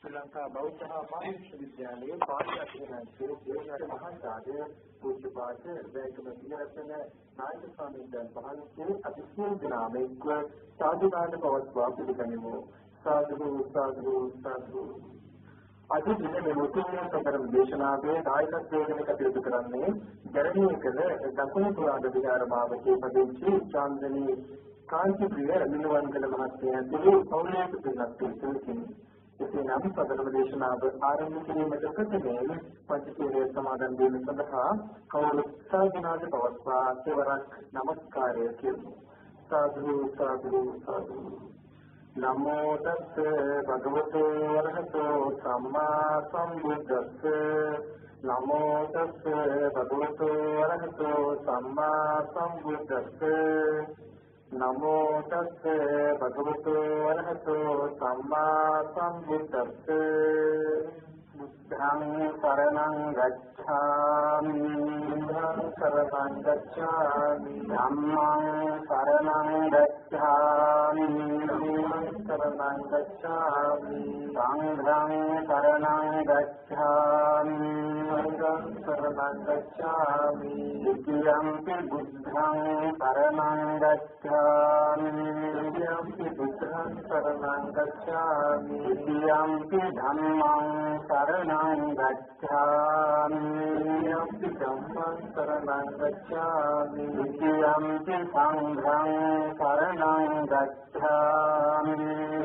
ශ්‍රී ලංකා බෞද්ධ මහාවිද්‍යාලයේ පාඨ්‍ය අධ්‍යයනයේ දේශන මහාචාර්ය පූජ්‍යපාද වේගම පිළිරත්න නායක ස්වාමීන් වහන්සේ අතිශයින් දිනාමෙක්ව සාදුනාද පවත්වා පිළිගනිමු. සාදු සාදු සාදු. අද දින මේ මුතුන් සතරම දේශනාවේ නායකත්වයෙන් කටයුතු කරන්නේ ජර්මනී කළ දකුණු පුරාද විහාර භාවකේ පදිංචි චාන්දනී කාන්තිප්‍රිය මිලවන්කල මහත්මිය ඇතුළු පෞද්ගලික පිරිසක් එසේනම් සතරම දේශනාව ආරම්භ කිරීමට ප්‍රථමයෙන් පංචශීලයේ සමාදන් වීම සඳහා කවුරුත් සාදුනාද පවත්වා කෙවරක් නමස්කාරය කියමු. සාදු සාදු සාදු. නමෝ තස්ස භගවතු වරහතෝ සම්මා සම්බුද්දස්ස. නමෝ තස්ස භගවතු වරහතෝ සම්මා සම්බුද්දස්ස. නමෝ තස්ස භගවතු වරහතෝ සම්මා සම්බුද්දස්ස. බුද්ධං සරණං ගච්ඡාමි. බුද්ධං සරණං ගච්ඡාමි. ධම්මං සරණං ගච්ඡාමි. ධම්මං සරණං ගච්ඡාමි. සංඝං සරණං ගච්ඡාමි. සංඝං සරණං ගච්ඡාමි. ඉතියම්පි බුද්ධං සරණං ගච්ඡාමි. ඉතියම්පි බුද්ධං සරණං ගච්ඡාමි. ඉතියම්පි ධම්මං සරණං ගච්ඡාමි. ඉතියම්පි ධම්මං සරණං ගච්ඡාමි. ඉතියම්පි සංඝං සරණං ගච්ඡාමි.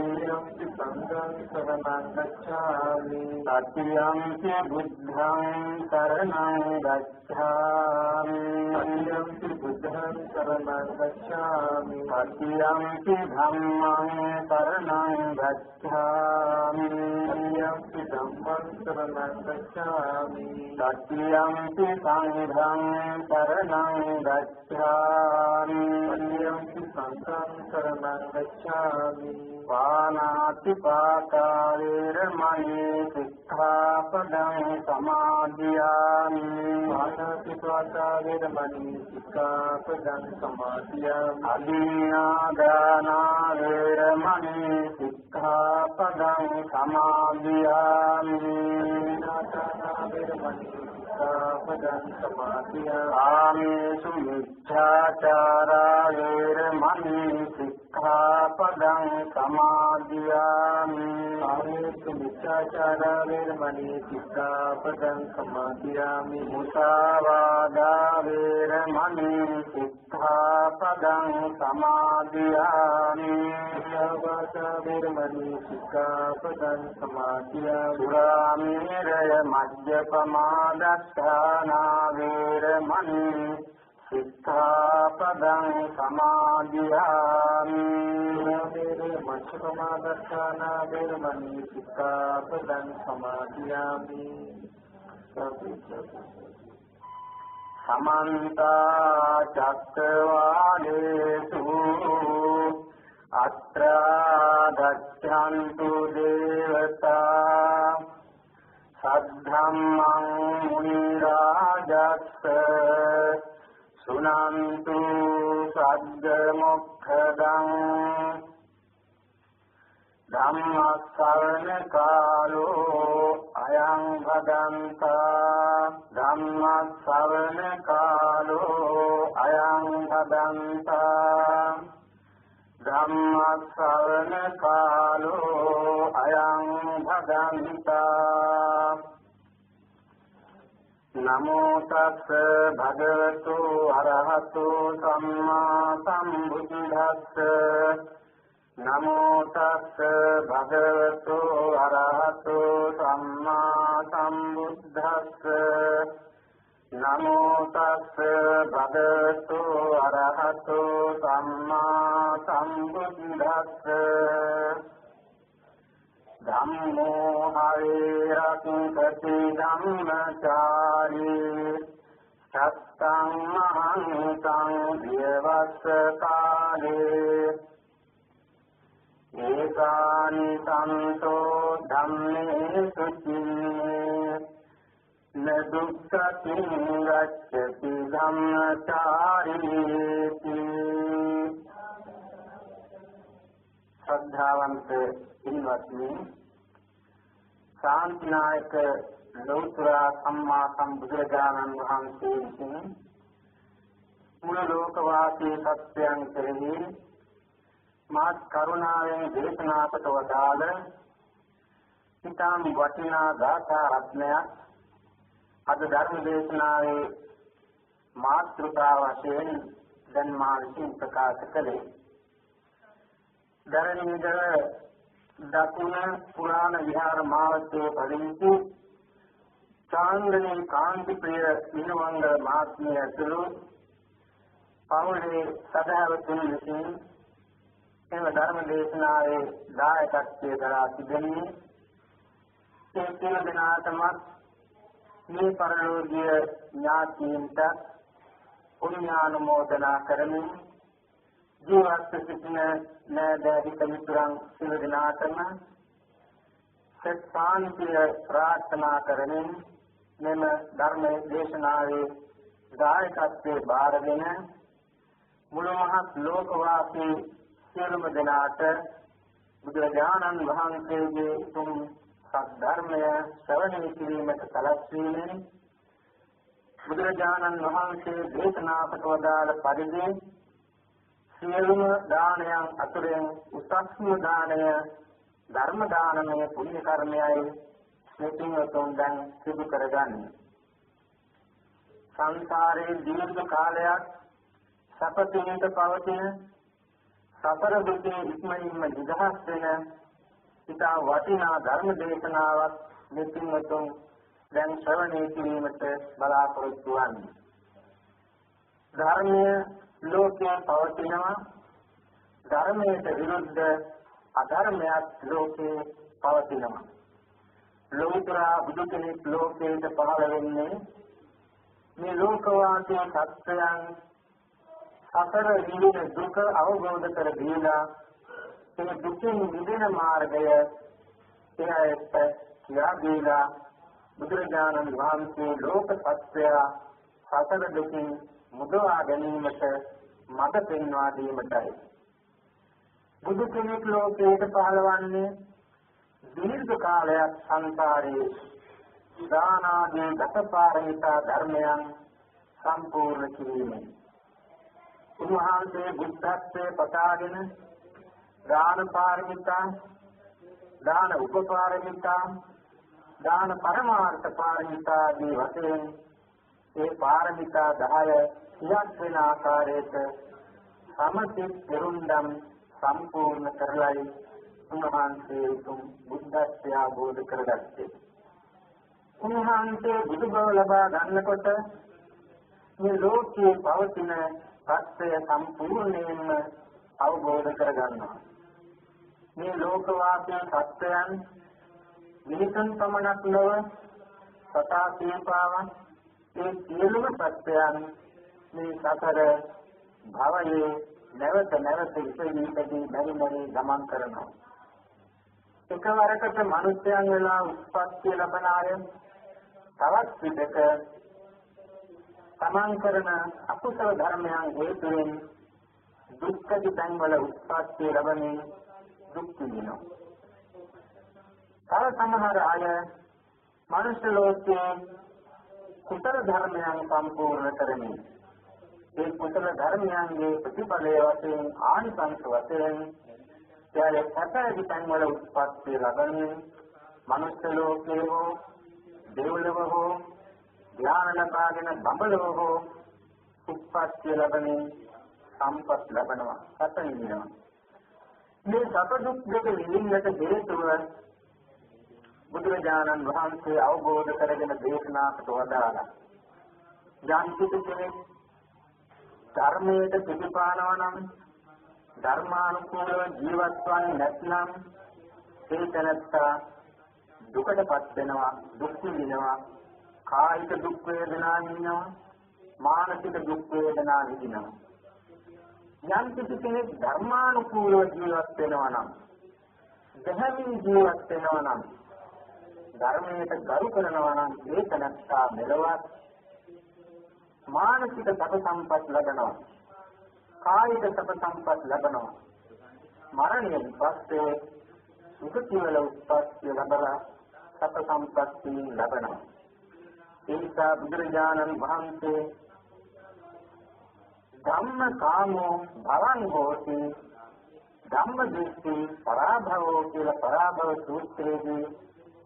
ඉතියම්පි සංඝං සරණං ගච්ඡාමි. තතියම්පි බුද්ධං සරණං ගච්ඡාමි. තතියම්පි බුද්ධං සරණං ගච්ඡාමි. තතියම්පි ධම්මං සරණං ගච්ඡාමි. තතියම්පි ධම්මං සරණං ගච්ඡාමි. තතියම්පි සංඝං සරණං ගච්ඡාමි. තතියම්පි සංඝං සරණං ගච්ඡාමි. පානාති පාතා වේරමණී සික්ඛාපදං සමාදියාමි. පානාති පාතා වේරමණී සික්ඛාපදං සමාදියාමි. අදින්නාදානා වේරමණී සික්ඛාපදං සමාදියාමි. අදින්නාදානා වේරමණී සික්ඛාපදං සමාදියාමි. ආමේසු මිච්ඡාචාරා වේරමණී සික්ඛාපදං සමාදියාමි. ආමේසු මිච්ඡාචාරා වේරමණී සික්ඛාපදං සමාදියාමි. මුසාවාදා වේරමණී සික්ඛාපදං සමාදියාමි. මුසාවාදා වේරමණී සික්ඛාපදං සමාදියාමි. දුරාමේරය මජ්ජපමාදත්තානා වේරමණී සික්ඛාපදං සමාදියාමි. මච්ඡපමාදත්තානා වේරමණී සික්ඛාපදං සමාදියාමි. සමන්ත චක්කවාලේසු අත්‍රා ගච්ඡන්තු දේවතා සද්ධම්මං මුනි රාජස්ස සුනන්තු සග්ග මොක්ඛදං ධම්මස්සවන කාලෝ අයං භදන්තා. ධම්මස්සවන කාලෝ අයං භදන්තා. ධම්මස්සවන කාලෝ අයං භදන්තා. නමෝ තස්ස භගවතු අරහතු සම්මා සම්බුද්දස්ස. නමෝ තස්ස භගවතු අරහතු සම්මා සම්බුද්දස්ස. නමෝ තස්ස භගවතු අරහතු සම්මා සම්බුද්දස්ස. ධම්මෝ හරිරක්ඛති ධම්මචාරී සත්තං මහං සංඝවස්ස කාලේ. ඒකානි සම්තෝ ධම්මේ සුචින්නේ නදුක්ඛතිං ගච්ඡති ධම්මචාරීති. ශ්‍රද්ධාවන්ත පින්වත්නි, ශාන්තිනායක ලෞතර සම්මා සම්බුදුරජාණන් වහන්සේ විසින් මුළු ලෝකවාසී සත්‍යයන් කෙරෙහි මාත් කරුණාවෙන් දේශනා කොට වදාළ සිතාම් වටිනා ගාථා රත්නයක් අද ධර්ම දේශනාවේ මාතෘකා වශයෙන් දැන් මා විසින් ප්‍රකාශ කළේ. ධර්මීදර දකුණ පුරාණ විහාර මාවතේ පදිංචි චාන්දනී කාන්තිප්‍රිය විනවංග මහත්මිය ඇතුළු පවුලේ සදහවතුන් විසින් එම ධර්ම දේශනාවේ දායකත්වයේ දරා තිබෙන්නේ ඒ සියලු දෙනාටම මේ පරලෝකීය ඥාතීන්ට පුණ්‍යානුමෝදනා කරමින් ජීවත් සිටින නෑදෑහිත මිතුරන් සියලු දෙනාටම සත්‍යාන්තිය ප්‍රාර්ථනා කරමින් මෙම ධර්ම දේශනාවේ දායකත්වයේ බාරගෙන මුළු මහත් ලෝකවාසී සියලුම දෙනාට බුදුරජාණන් වහන්සේගේ උතුම් සද්ධර්මය ශ්‍රවණය කිරීමට සැලැස්වීමෙන් බුදුරජාණන් වහන්සේ දේශනා කොට වදාළ පරිදි සියලුම දානයන් අතුරෙන් උසස්ම දානය ධර්ම දානමය පුණ්‍ය කර්මයයි මෙතින් දැන් සිදු කරගන්නේ. සංසාරයේ දීර්ඝ කාලයක් සපතිනිට පවතින සතර දුකේ ඉක්මනින්ම නිදහස් වෙන ඉතා වටිනා ධර්ම දේශනාවක් මෙතින් දැන් ශ්‍රවණය කිරීමට බලාපොරොත්තු වන්නේ. ධර්මය ලෝකයේ පවතිනවා, ධර්මයට විරුද්ධ අධර්මයක් ලෝකයේ පවතිනවා. ලෝතර බුදු කෙනෙක් ලෝකයට පහළ වෙන්නේ මේ ලෝකවාසී සත්‍යයන් සතර විඳින දුක අවබෝධ කර දීලා ඒ දුකින් මිදෙන මාර්ගය එයාට කියා දීලා බුදුරජාණන් වහන්සේ ලෝක සත්‍යය සතර දුකින් මුදවා ගැනීමට මඟ පෙන්වා දීමටයි. බුදු කෙනෙක් ලෝකයට පහළවන්නේ දීර්ඝ කාලයක් සංසාරයේ දාන ආදී දසපාරමිතා ධර්මයන් සම්පූර්ණ කිරීමෙන්. උන්වහන්සේ බුද්ධත්වයේ පතාගෙන දාන පාරමිතා, දාන උපපාරමිතා, දාන පරමාර්ථ පාරමිතා ආදී වශයෙන් ඒ පාරමිතා 10 සියක් වෙන ආකාරයට සමථ පෙරුම්දම් සම්පූර්ණ කරලයි උන්වහන්සේ උතුම් බුද්ධත්වය අවබෝධ කරගත්තේ. උන්වහන්සේ බුදු බව ලබා ගන්නකොට මේ ලෝකයේ පවතින සත්‍යය සම්පූර්ණයෙන්ම අවබෝධ කරගන්නවා. මේ ලෝකවාසී සත්‍යයන් මිනිසුන් පමණක් නොව සතා සීපාවන් ඒ සියලුම සත්‍යයන් මේ සතර භවයේ නැවත නැවත ඉපදීපදී බැරි ගමන් කරනවා. එකවරකට මිනිස්යන් වෙලා උත්පත්ති ලැබන අය තවත් විදක තමන් කරන අකුසල ධර්මයන් හේතුවෙන් දුක්ඛ තන්වල උත්පත්ති ලැබෙමින් දුක් විඳිනවා. තව සමහර අය මනුෂ්‍ය ලෝකයේ කුසල ධර්මයන් සම්පූර්ණ කරමින් ඒ කුසල ධර්මයන්ගේ ප්‍රතිඵලයේ වශයෙන් ආනිසංස වශයෙන් එයාගේ සතර තන්වල උත්පත්ති ලැබෙමින් මනුෂ්‍ය ලෝකයේ හෝ දෙව්ලොව හෝ ඥාන ලබාගෙන බඹලොව හෝ උත්පත්ති ලැබෙමින් සම්පත් ලැබෙනවා, සත විඳිනවා. මේ සත දුක් දෙක විඳින්නට හේතුව බුදුරජාණන් වහන්සේ අවබෝධ කරගෙන දේශනා කොට වදාළා. යම් කෙනෙක් ධර්මයට පිළිපානවා නම් ධර්මානුකූලව ජීවත් වන්නේ නැත්නම් ඒ තැනත්තා දුකටපත් වෙනවා, දුක් විඳිනවා, කායික දුක් වේදනා විඳිනවා, මානසික දුක් වේදනා විඳිනවා. යම් කෙනෙක් ධර්මානුකූලව ජීවත් වෙනවා නම්, ධර්මයෙන් ජීවත් වෙනවා නම්, ධර්මයට ගරු කරනවා නම් ඒ තැනත්තා මෙලොවත් මානසික සැප සම්පත් ලබනවා, කායික සැප සම්පත් ලබනවා. මරණයෙන් පස්සේ සුඛ කියලා උත්පත්ති ලැබලා සත සම්පatti ලැබෙනවා. ඒ නිසා බුදුරජාණන් වහන්සේ ධම්ම කාමෝ භවං හෝති ධම්ම දෘෂ්ටි පරාභවෝ කියලා පරාභව සූත්‍රයේදී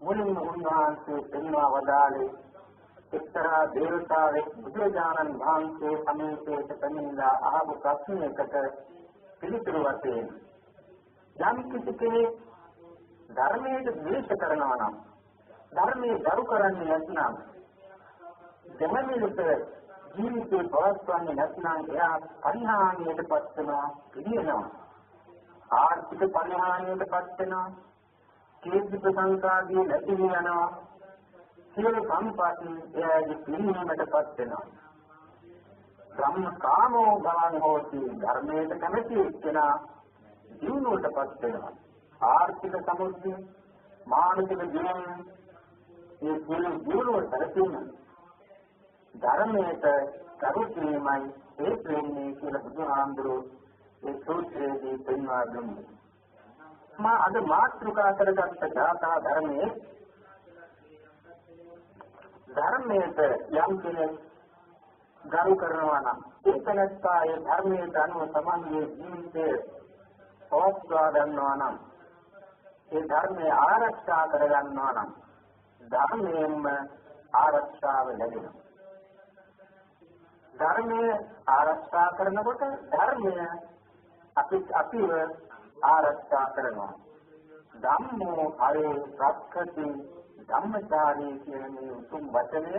මුලින්ම උන්වහන්සේ පෙන්වා වදාළේ එක්තරා දේවතාවෙක් බුදුරජාණන් වහන්සේ සමීපයට පැමිණලා අහපු ප්‍රශ්නයකට පිළිතුරු වශයෙන් යම් කිසි කෙනෙක් ධර්මයට ද්වේෂ කරනවා නම් ධර්මයේ ගරු කරන්නේ නැත්නම් දෙමළෙලට ජීවිතේ පවත්වන්නේ නැත්නම් එයා පරිහානියටපත් වෙනවා පිළිවෙනවා ආර්ථික පරිහානියටපත් වෙනවා කීර්ති ප්‍රශංසාදී නැති වෙනවා සියලු සම්පatti එයාගේ පිළිවෙමටපත් වෙනවා ධම්ම කාමෝ භවං හෝති ධර්මයට කැමැති එක්කෙනා ජීවණයටපත් වෙනවා ආර්ථික සමුද්‍රය මානසික ජීවන මේ සියලු ජීවන සැලසීම ධර්මයට කරුණීමයි ඒ ප්‍රේමයේ කියලා බුදුහාමුදුරුවෝ ඒ සූත්‍රයේදී පෙන්වා දුන්නේ. මා අද මාතෘකා කරගත්ත ධාතා ධර්මයේ ධර්මයට යම් කෙනෙක් ගරු කරනවා නම් ඒ තැනත්තා ඒ ධර්මයට අනුව තමන්ගේ ජීවිතය පවත්වා ගන්නවා නම් ඒ ධර්මය ආරක්ෂා කර ගන්නවා නම් ධර්මයෙන්ම ආරක්ෂාව ලැබෙනවා. ධර්මය ආරක්ෂා කරනකොට ධර්මය අපිව ආරක්ෂා කරනවා. ධම්මෝ හරේ රක්ඛති ධම්මචාරී කියන මේ උතුම් වචනය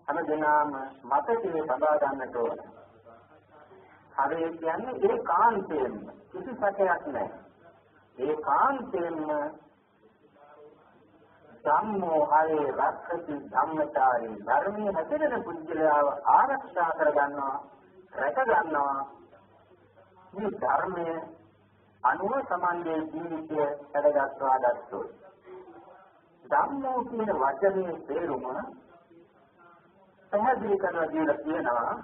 හැමදෙනාම මතකයේ තබා ගන්නට ඕන. හරේ කියන්නේ ඒකාන්තයෙන්ම කිසි සැකයක් නැහැ. ඒකාන්තයෙන්ම ධම්මෝ හරේ රක්ඛති ධම්මචාරී ධර්මයේ හැදෙන පුද්ගලයාව ආරක්ෂා කර ගන්නවා රැක ගන්නවා මේ ධර්මයේ අනුව සමාජයේ ජීවිතය හැදගත්වා ගත්තොත් ධම්මෝ කියන වචනේ තේරුම පැහැදිලි කරලා දීලා තියෙනවා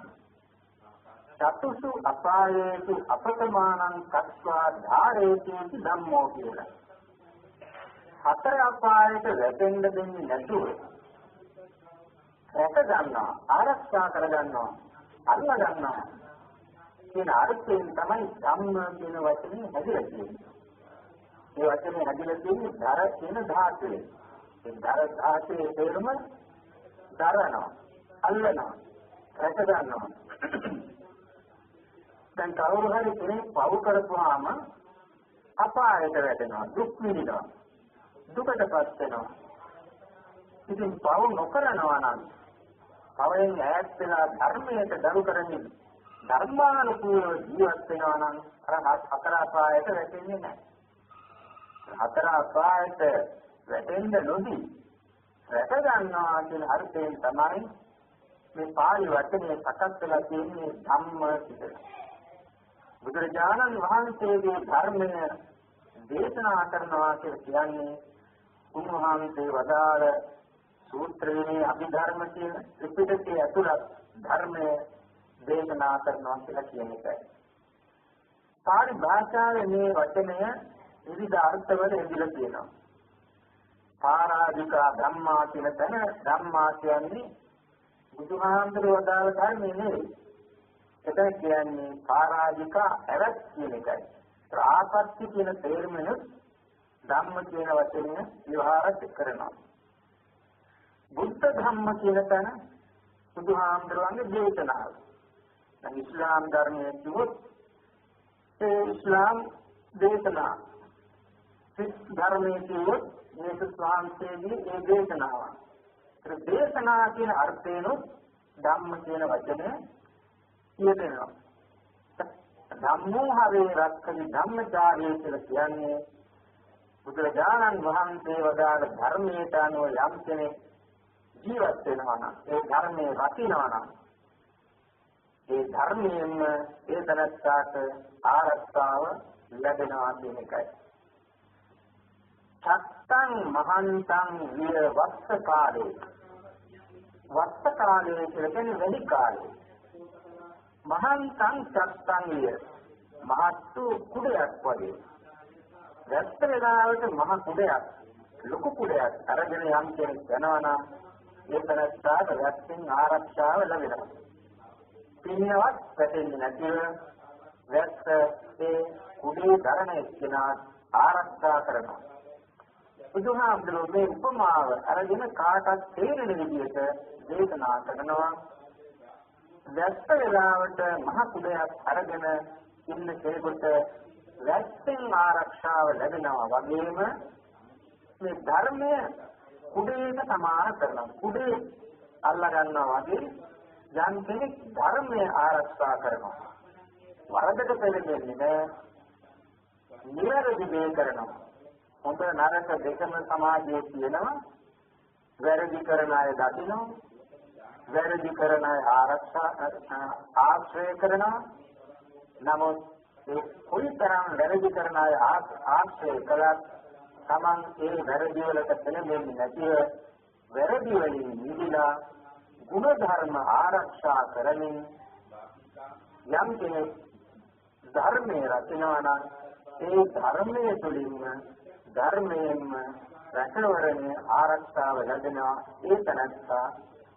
චතුසු අපායේසු අපතමානං කତ୍වා ධාරේති ධම්මෝ කියලා. හතර අපායට වැටෙන්න දෙන්නේ නැතුව රැක ගන්නවා ආරක්ෂා කර ගන්නවා අල්ල ගන්නවා කියන අර්ථයෙන් තමයි ධම්ම කියන වචනේ හැදිලා තියෙන්නේ. මේ වචනේ හැදිලා තියෙන්නේ ධර කියන ධාතුවේ. ඒ ධර ධාතුවේ තේරුම දරනවා අල්ලනවා රැක ගන්නවා. දැන් කවුරු හරි කෙනෙක් පව් කරපුවාම අපායට වැටෙනවා දුක් විඳිනවා දුකටපත් වෙනවා. ඉතින් පව නොකරනවා නම් පවෙන් ඈත් වෙලා ධර්මයට දරු කරමින් ධර්මානුකූලව ජීවත් වෙනවා නම් අර හතර අපායට වැටෙන්නේ නැහැ. හතර අපායට වැටෙන්න නොදී රැක ගන්නවා කියන අර්ථයෙන් තමයි මේ පාළි වචනේ සකස් වෙලා තියෙන්නේ ධම්ම කියලා. බුදුරජාණන් වහන්සේගේ ධර්මය දේශනා කරනවා කියන්නේ උන්වහන්සේ වදාළ සූත්‍රයේ අභිධර්ම කියන ත්‍රිපිටකයේ ඇතුළත් ධර්මය දේශනා කරනවා කියලා කියන එකයි. පාලි භාෂාවේ මේ වචනය විවිධ අර්ථවල යෙදিলা තියෙනවා. පාරාධිකා ධම්මා කියන තැන ධම්මා කියන්නේ බුදුහාමුදුරුවෝ වදාළ ධර්මයේ නෙවෙයි. එතන කියන්නේ පාරාධිකා ඇරත් කියන එකයි. ආපත්‍ය කියන තේරුමෙන් ධම්ම කියන වචනය විවහාර කරනවා. බුද්ධ ධම්ම කියන තැන බුදුහාමුදුරුවන්ගේ දේශනාව. දැන් ඉස්ලාම් ධර්මයේ කිව්වොත් ඒ ඉස්ලාම් දේශනා. සිත් ධර්මයේ කිව්වොත් යේසුස් වහන්සේගේ ඒ දේශනාව. ඒ දේශනා කියන අර්ථයෙන් ධම්ම කියන වචනය කියනවා. ධම්මෝ හරේ රක්ඛති ධම්මචාරී කියලා කියන්නේ බුදුරජාණන් වහන්සේ වදාළ ධර්මයට අනුව යම් කෙනෙක් ජීවත් වෙනවා නම් ඒ ධර්මයේ රකින්නවා නම් ඒ ධර්මයෙන්ම ඒ තනස්සාට ආරක්ෂාව ලැබෙනවා කියන එකයි. චත්තං මහන්තං විය වස්ස කාලේ වස්ස කාලේ කියන්නේ වැඩි කාලේ. මහන්තං චත්තං විය මහත්තු කුඩයක් වගේ. වැස්ස වේලාවට මහ කුඩයක් ලොකු කුඩයක් අරගෙන යම් කෙනෙක් යනවා නම් ඒ තනස්සාට වැස්සෙන් ආරක්ෂාව ලැබෙනවා. පින්නවත් පැටෙන්නේ නැතිව වැස්ස ඒ කුඩේ දරණ එක්කෙනා ආරක්ෂා කරනවා. බුදුහාමුදුරුවෝ මේ උපමාව අරගෙන කාටත් තේරෙන විදිහට දේශනා කරනවා. වැස්ස වේලාවට මහ කුඩයක් අරගෙන ඉන්න කෙනෙකුට වැස්සෙන් ආරක්ෂාව ලැබෙනවා වගේම මේ ධර්මය කුඩේට සමාන කරනවා. කුඩේ අල්ලා ගන්නවා වගේ යම් කෙනෙක් ධර්මය ආරක්ෂා කරනවා. වරදට පෙළෙන්නේ නැහැ. නිවැරදි දේ කරනවා. හොඳ නරක දෙකම සමාජයේ තියෙනවා. වැරදි කරන අය දකිනවා. වැරදි කරන අය ආශ්‍රය කරනවා. නමුත් ඒ කොයිතරම් වැරදි කරන අය ආශ්‍රය කළත් තමන් ඒ වැරදි වලට පෙළෙන්නේ නැතිව වැරදි වලින් නිදිලා ගුණ ධර්ම ආරක්ෂා කරමින් යම් කෙනෙක් ධර්මයේ රැකෙනවා නම් ඒ ධර්මයේ තුලින්ම ධර්මයෙන්ම රැකවරණය ආරක්ෂාව ලැබෙනවා. ඒ තනත්තා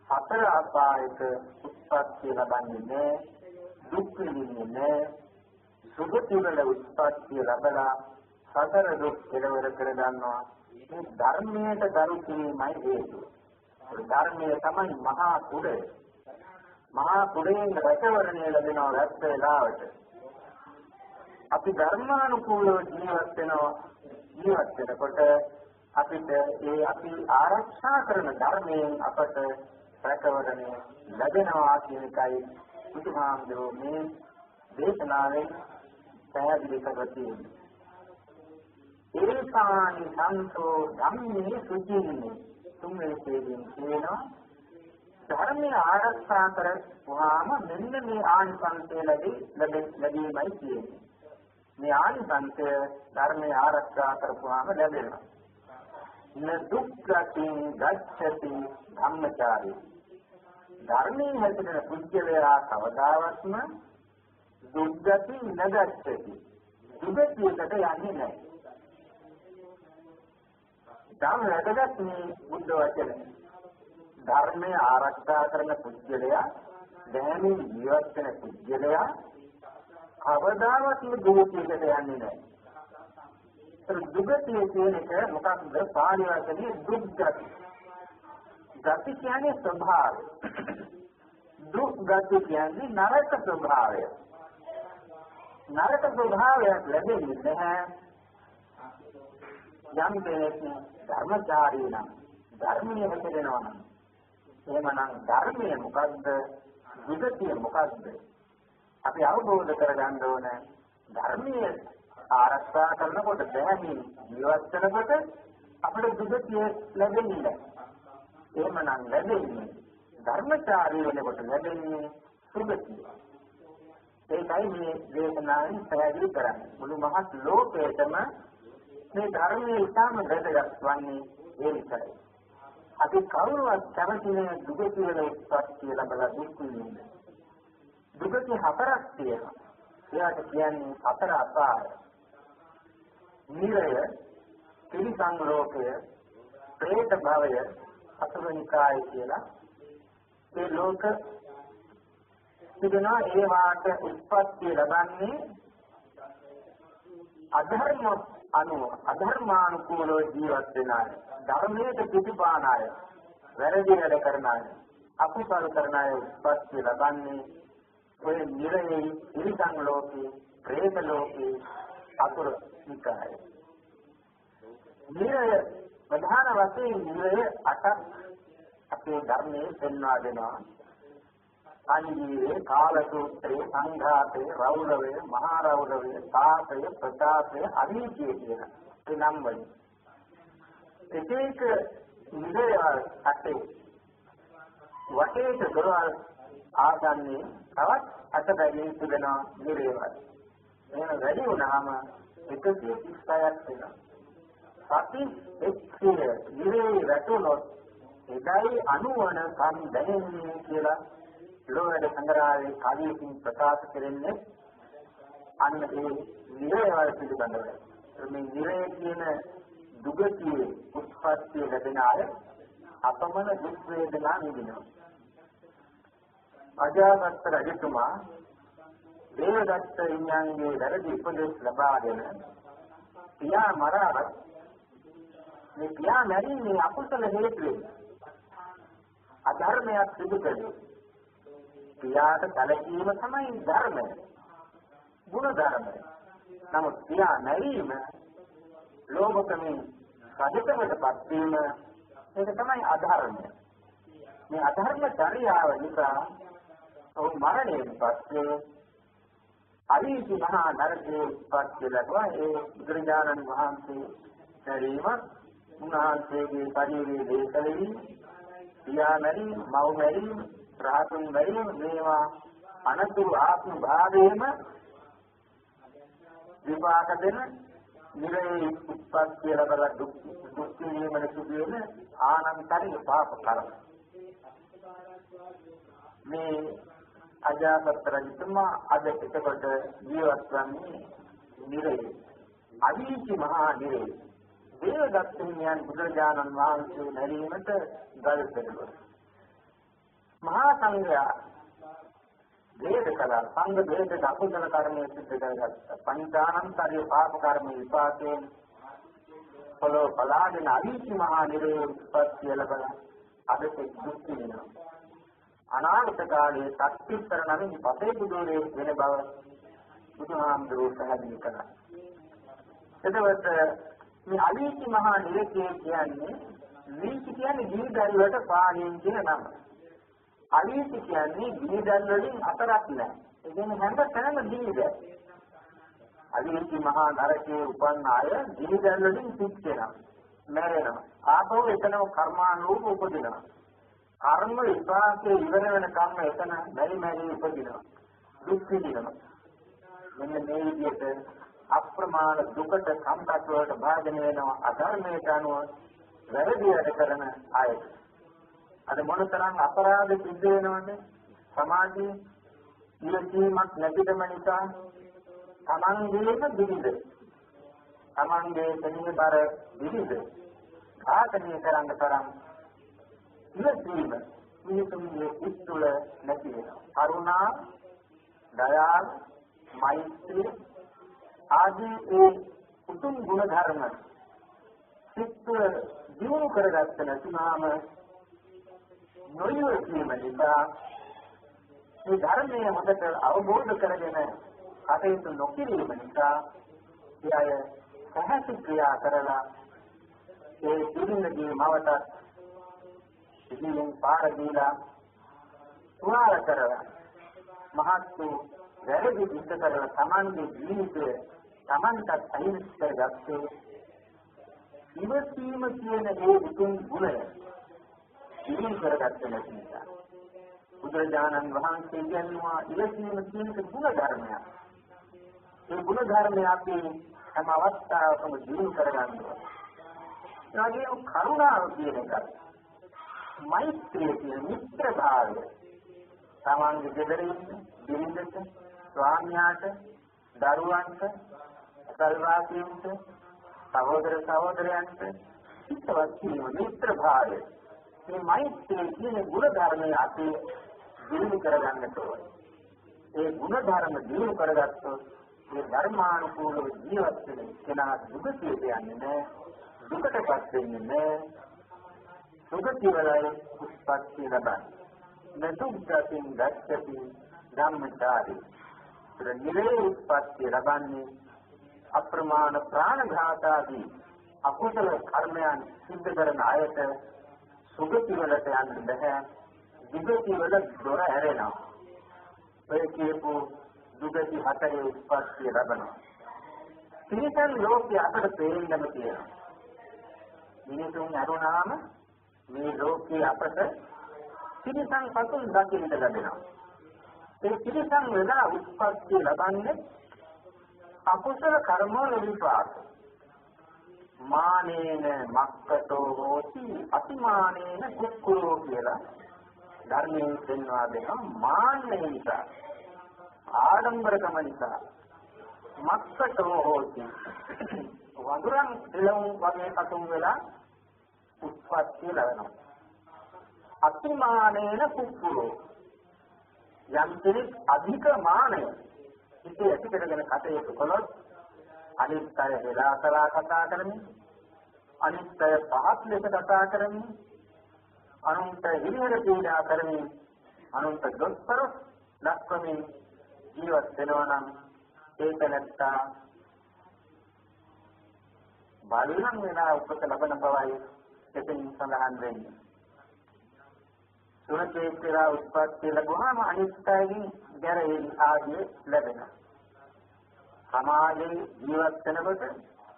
හතර අපායක උත්පත්ති ලබන්නේ නැහැ. දුක් විඳින්නේ නැහැ. සුගති වල උත්පත්ති ලැබලා සතර දුක් කෙලවර කර ගන්නවා. මේ ධර්මයට දරු කිරීමයි හේතුව. ධර්මයේ තමයි මහා කුඩය. මහා කුඩයෙන් රැකවරණය ලැබෙනවා වැස්ස වේලාවට. අපි ධර්මානුකූලව ජීවත් වෙනකොට අපිට ඒ අපි ආරක්ෂා කරන ධර්මයෙන් අපට රැකවරණය ලැබෙනවා කියන එකයි බුදුහාමුදුරුවෝ මේ දේශනාවෙන් පැහැදිලි කරලා තියෙන්නේ. ඒකානි සන්තෝ ධම්මේ සුචින්නේ තුන්වෙනි තේරුම කියනවා ධර්මය ආරක්ෂා කරගුවාම මෙන්න මේ ආනිසංසය ලැබීමයි කියන්නේ. මේ ආනිසංසය ධර්මය ආරක්ෂා කරගුවාම ලැබෙනවා. න දුක්ඛතින් ගච්ඡති ධම්මචාරී. ධර්මයෙන් හැදෙන පුජ්‍යලයා කවදාවත්ම දුක්ඛති නගච්ඡති. දුගතියට යන්නේ නැහැ. ධම්මයටත් මේ බුද්ධ වචන ධර්මය ආරක්ෂා කරන පුජ්‍යලයා දැනමින් ජීවත් වෙන පුජ්‍යලයා කවදාවත්ම දුගතියට යන්නේ නැහැ. දුගතිය කියන එක මොකක්ද? පාලි වචනේ දුක්ගති. ගති කියන්නේ ස්වභාවය. දුක්ගති කියන්නේ නරක ස්වභාවය. නරක ස්වභාවයක් ලැබෙන්නේ නැහැ. යම් කෙනෙක් ධර්මචාරී නම් ධර්මයේ හැදෙනවා නම් එහෙමනම් ධර්මය මොකද්ද? දුගතිය මොකද්ද? අපි අවබෝධ කරගන්න ඕන ධර්මයේ ආරක්ෂා කරනකොට දැහැමින් ජීවත් වෙනකොට අපිට දුගතිය ලැබෙන්නේ නැහැ. එහෙමනම් ලැබෙන්නේ ධර්මචාරී වෙනකොට ලැබෙන්නේ සුගතිය. ඒකයි මේ දේශනාවෙන් පැහැදිලි කරන්නේ. මුළු මහත් ලෝකයටම මේ ධර්මයේ ඉතාම වැදගත් වන්නේ ඒ නිසායි. අපි කවුරුවත් කැමති නෑ දුගතිය වල උත්පත්ති ලැබලා දුක් විඳින්න. දුගති හතරක් තියෙනවා. ඒකට කියන්නේ හතර අපාය. නිරය, ත්‍රිසං ලෝකය, പ്രേත භවය, අසුරනිකාය කියලා මේ ලෝක තිබෙනවා. ඒ වාට උත්පත්ති ලබන්නේ අධර්මානුකූලව ජීවත් වෙන අය, ධර්මයට පිටුපාන අය, වැරදි වැඩ කරන අය, අකුසල කරන අය උත්පත්ති ලබන්නේ ඔය නිරයේ, ත්‍රිසං ලෝකේ, പ്രേත ලෝකේ, අසුර නිකාය. නිරය ප්‍රධාන වශයෙන් නිරය 8ක් අපේ ධර්මයේ පෙන්වා දෙනවා. අංගීරේ, කාලසූත්‍රේ, සංඝාතේ, රෞරවය, මහා රෞරවය, පාපය, ප්‍රතාපය, අනීතිය කියන මේ නම් වලින් එක නිරය 8 වටේට දොරවල් ආගන්නේ තවත් 8 බැගින් තිබෙනවා නිරේවල්. එහෙම වැඩි වුණාම 136ක් වෙනවා. සති එක්සිය නිරේ වැටුනොත් එදයි 90 කම් දැනෙන්නේ කියලා ලෝකයේ සංග්‍රහයේ කලියකින් ප්‍රකාශ කරන්නේ අන්න ඒ නිරේවල් පිළිබඳව. මේ නිරේ කියන දුගතියේ උත්පත්ති ලැබෙන අය අපමණ දුක් වේදනා විඳිනවා. අජාසත් රජතුමා දේවදත්ත විඥානයේ වැරදි උපදෙස් ලබාගෙන පියා මරාවත් මේ පියා මැරීමේ අකුසල හේතුවෙන් අධර්මයක් සිදු කළේ. පියාට සැලකීම තමයි ධර්මය, ගුණ ධර්මය. නමුත් පියා මැරීම ලෝභකමින් රජකමටපත් වීම ඒක තමයි අධර්මය. මේ අධර්ම චර්යාව නිසා ඔහු මරණයෙන් පස්සේ අරිසි මහා නරකයේ පස්සේ ලැබුවා. ඒ බුදුරජාණන් වහන්සේ දැරීම උන්වහන්සේගේ ශරීරයේ දේශලෙහි පියා මැරීම, මව් මැරීම, රාතුන් මැරීම මේවා අනතුරු ආත්ම භාවයේම විපාක දෙන නිරේ උත්පත්ති ලැබලා දුක් විඳීමේ සිදුවෙන ආනන්තරික පාප කර්ම. මේ අජාසත් රජතුමා අද එතකොට ජීවත් වන්නේ නිරේ, අවිචි මහා නිරේ. දේවදත්ත හිමියන් බුදුරජාණන් වහන්සේ මැරීමට ගල් පෙළුවා. මහා සංඝයා වේද කළා. සංඝ වේද අකුසල කර්මයේ සිද්ධ කරගත්තා. පංචානන්තරිය පාප කර්ම විපාකයෙන් පොළොව පලාගෙන අවිචි මහා නිරේ උත්පත්ති ලැබලා අද දුක් විඳිනවා. අනාගත කාලයේ සත්‍තිස්තර නමින් පසේ බුදුරේ වෙන බව බුදුහාමුදුරුවෝ පැහැදිලි කළා. එතකොට මේ අවිචි මහා නිරේ කියන්නේ වීචි කියන්නේ ගිනිදල් වලට පාණින් කියන නම. අවිචි කියන්නේ ගිනිදල් වලින් අතරක් නැහැ. ඒ කියන්නේ හැම තැනම ගිනිදල්. අවිචි මහා නරකයේ උපන් අය ගිනිදල් වලින් සිත් වෙනවා, මැරෙනවා. ආපහු එතනම කර්මානුරූප උපදිනවා. කර්ම විපාකයේ ඉවර වෙන කර්ම එතන මෙරි උපදිනවා, දුක් විඳිනවා. මෙන්න මේ විදිහට අප්‍රමාණ දුකට සම්පත් වලට භාජනය වෙනවා අධර්මයට අනුව වැරදි වැඩ කරන අය. අද මොනතරම් අපරාධ සිද්ධ වෙනවද සමාජයේ? ඉලක්කයක් නැතිකම නිසා තමන්ගේම විවිධ තමන්ගේ තනියබර විවිධ ආතනිය කරන්න තරම් ඉලක්කීම මිනිසුන්ගේ ඉස්තුල නැති වෙනවා. කරුණා, දයාව, මෛත්‍රිය ආදී ඒ උතුම් ගුණ ධර්ම සිත් දියුණු කරගත්ත නැතිවම නොයොකීම නිසා මේ ධර්මයේ හොඳට අවබෝධ කරගෙන කටයුතු නොකිරීම නිසා එය සහසි ක්‍රියා කරලා ඒ පිරිනගේ මවට ඉදිරියෙන් පාර දීලා තුවාල කරලා මහත් වූ වැරදි සිද්ධ කරලා තමන්ගේ ජීවිතය තමන්ට අහිමි කරගත්තේ ඉවසීම කියන ඒ උතුම් ගුණය දිනු කරගත්ත නැති නිසා. බුදුරජාණන් වහන්සේ කියනවා ඉවසීම කියන ගුණ ධර්මයක්. ඒ ගුණ ධර්මය අපි හැම අවස්ථාවකම දිනු කරගන්න ඕනේ. ඒ වගේම කරුණාව කියන එක, මෛත්‍රිය කියන මිත්‍ර භාවය, තමන්ගේ ගෙදරින් බිරිඳට, ස්වාමියාට, දරුවන්ට, සල්වාසීන්ට, සහෝදර සහෝදරයන්ට හිතවත් කිරීම මිත්‍ර භාවය. මේ මෛත්‍රිය කියන ගුණ ධර්මය අපි දිනු කරගන්නට ඕනේ. ඒ ගුණ ධර්ම දිනු කරගත්තොත් ඒ ධර්මානුකූලව ජීවත් වෙන කෙනා දුකේ යන්නේ නැහැ, දුකටපත් වෙන්නේ නැහැ. සුගති වලයි උත්පත්ති ලබන්නේ. නදුක්ඛින් ගච්ඡති ධම්මචාරී. නිරේ උත්පත්ති ලබන්නේ අප්‍රමාණ ප්‍රාණඝාතාදී අකුසල කර්මයන් සිද්ධ කරන අයට සුගති වලට යන්න බෑ. දුගති වල දොර ඇරෙනවා. ඔය කියපු දුගති හතරේ උත්පත්ති ලබනවා. තිරිසන් ලෝකයේ අපට පේන්නම තියෙනවා. මිනිසුන් අරුණාම මේ ලෝකයේ අපට තිරිසන් පසුන් දකින්න ලැබෙනවා. ඒ තිරිසන් වෙලා උත්පත්ති ලබන්නේ අකුසල කර්ම වල විපාක. මානේන මක්කතෝ හෝති අතිමානේන කුක්කුරෝ කියලා ධර්මයෙන් දෙන්නවා දෙනවා. මාන්නේ නිසා, ආඩම්බරකම නිසා මක්කතෝ හෝති වඳුරන් දෙලොන් වගේ කටුම් වෙලා උත්පත්ති ලැබෙනවා. අතිමානේන කුක්කුරෝ යම් කෙනෙක් අධික මානය ඉතේ ඇති කරගෙන කටයුතු කළොත් අනිත් අය වෙලා කතා කරමින් අනිත් අය පහත් ලෙස කතා කරමින් අනුන්ට හිරිහැර පීඩා කරමින් අනුන්ට දුක්තර දක්වමින් ජීවත් වෙනවා නම් ඒක නැත්තා බාලිනම් වෙනා උපත ලබන බවයි එතෙන් සඳහන් වෙන්නේ. සුරතේ කියලා උත්පත්ති ලැබුවාම අනිත්‍යයෙන් ගැරේ ආදී ලැබෙනවා. සමාජයේ ජීවත් වෙනකොට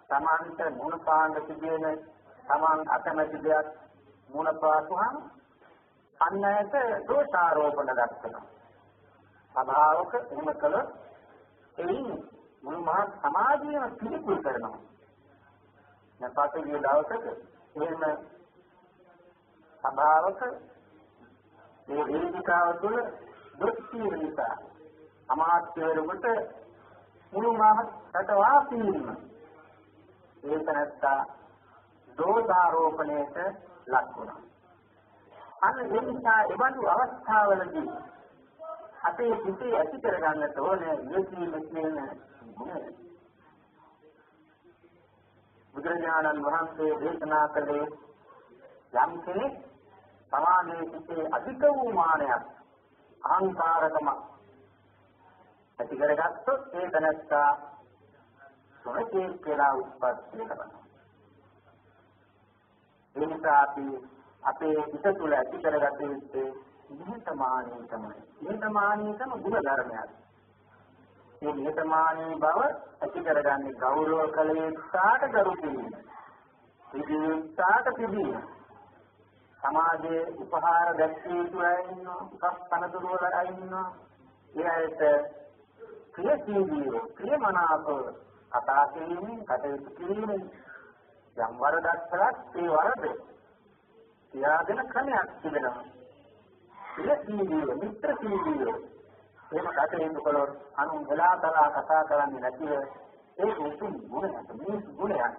සමාන්ත මුණ පාන්න සිදුවෙන සමාන් අකමැති දෙයක් මුණ පාසුවම අන්නයට දෝෂාරෝපණ දක්වනවා. සභාවක එහෙම කළොත් එයින් මුළු මහත් සමාජයම පිළිකුල් කරනවා. නැපතේ දවසක එහෙම සභාවක මේ වේදිකාව තුළ දුක්ඛී නිසා අමාත්‍යවරුන්ට මුළු මහත් රටවාසීන්ම ඒක නැත්තා දෝෂාරෝපණයට ලක් වුණා. අන්න ඒ නිසා එබඳු අවස්ථාවලදී අපේ සිතේ ඇති කරගන්නට ඕනේ යෙසීම කියන ගුණය. බුදුරජාණන් වහන්සේ දේශනා කළේ යම් කෙනෙක් සමාධියේ සිටේ අධික වූ මානයක් අහංකාරකමක් ඇති කරගත්තොත් ඒ තනත්තා සොරකේ කියලා උත්පත්ති ලබනවා. ඒ නිසා අපි අපේ හිත තුළ ඇති කරගත යුත්තේ නිහතමානී තමයි. නිහතමානීකම ගුණ ධර්මයක්. මේ නිහතමානී බව ඇති කරගන්නේ ගෞරව කළ යුත්තාට ගරු කිරීම. පිළිවිත්තාට පිළිවීම. සමාජයේ උපහාර දැක්විය යුතු අය ඉන්නවා, උපස්තනදුර වල අය ඉන්නවා. ඒ අයට ක්‍රියාශීලීව, ක්‍රියමනාප කතා කිරීමෙන්, කටයුතු කිරීමෙන් යම් වරදක් කළත් ඒ වරද තියාගෙන ක්‍රමයක් තිබෙනවා. ක්‍රියාශීලීව, මිත්‍රශීලීව එහෙම කටයුතු කළොත් අනුන් වෙලාතලා කතා කරන්නේ නැතිව ඒ උතුම් ගුණයක්, මේ ගුණයක්.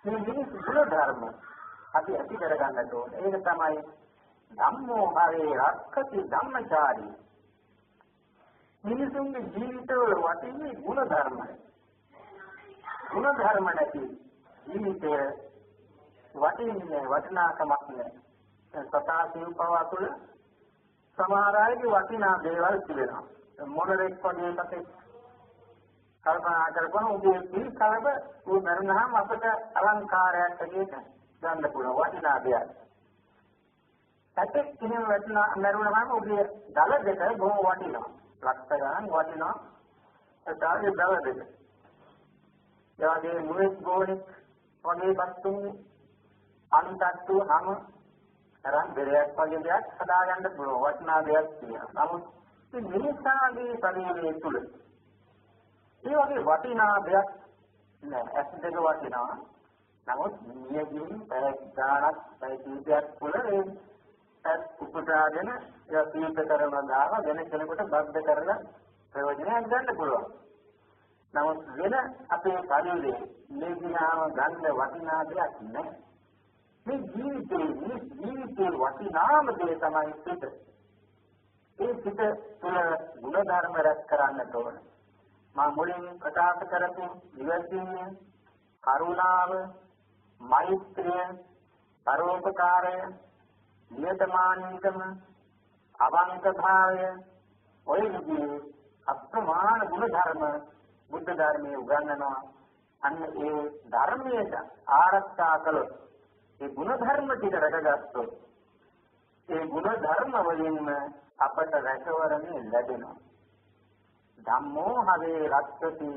මේ මිනිස් ගුණ ධර්ම අපි ඇති කරගන්නට ඕනේ. ඒක තමයි ධම්මෝ හරේ රක්ඛති ධම්මචාරී. මිනිසුන්ගේ ජීවිතවල වටින්නේ ගුණ ධර්මයි. ගුණ ධර්ම නැති ජීවිතය වටින්නේ වටිනාකමක් නැහැ. සතා සිව්පව තුළ සමහර අයගේ වටිනා දේවල් තිබෙනවා. මොනරෙක් වගේ එකක් කල්පනා කරපුවම උදේ පිළි කලබ උ මරුණාම අපට අලංකාරයක් ඇටියට ගන්න පුළුවන් වටිනා දෙයක්. සතෙක් කිනම් වටිනා මරුණාම උදේ දල දෙක බොහොම වටිනවා. ලක්ෂ ගණන් වටිනවා. ඒතාවේ දල දෙක. ඒ වගේ මුවෙක් ගෝණෙක් වගේ වස්තුන් අන්තත්තු හැම තරම් බෙරයක් වගේ දෙයක් හදාගන්න පුළුවන් වටිනා දෙයක් තියෙනවා. නමුත් මේ මිනිසාගේ ශරීරයේ තුල ඒ වගේ වටිනා දෙයක් නෑ. ඇස් දෙක වටිනවා. නමුත් නියගින් පැයක් කීපයක් තුල ඒ ඇස් උපුටාගෙන ඒ පීඨතරම දාලා වෙන කෙනෙකුට බද්ධ කරලා ප්‍රයෝජනයක් ගන්න පුළුවන්. නමුත් වෙන අපේ ශරීරයේ නියගිනාම ගන්න වටිනා දෙයක් නෑ. මේ ජීවිතේ වටිනාම දේ තමයි සිත. ඒ සිත තුළ ගුණ ධර්ම රැස් කරන්නට ඕන. මා මුලින් ප්‍රකාශ කරපු විවර්ධනය, කරුණාව, මෛත්‍රිය, පරෝපකාරය, නියතමානීකම, අවංකභාවය, ඔය විදිහේ අප්‍රමාණ ගුණ ධර්ම බුද්ධ ධර්මයේ උගන්වනවා. අන්න ඒ ධර්මයට ආරක්ෂා කළොත් ඒ ගුණ ධර්ම ටික රැකගත්තොත් ඒ ගුණ ධර්ම වලින්ම අපට රැකවරණය ලැබෙනවා. ධම්මෝ හවේ රක්ඛති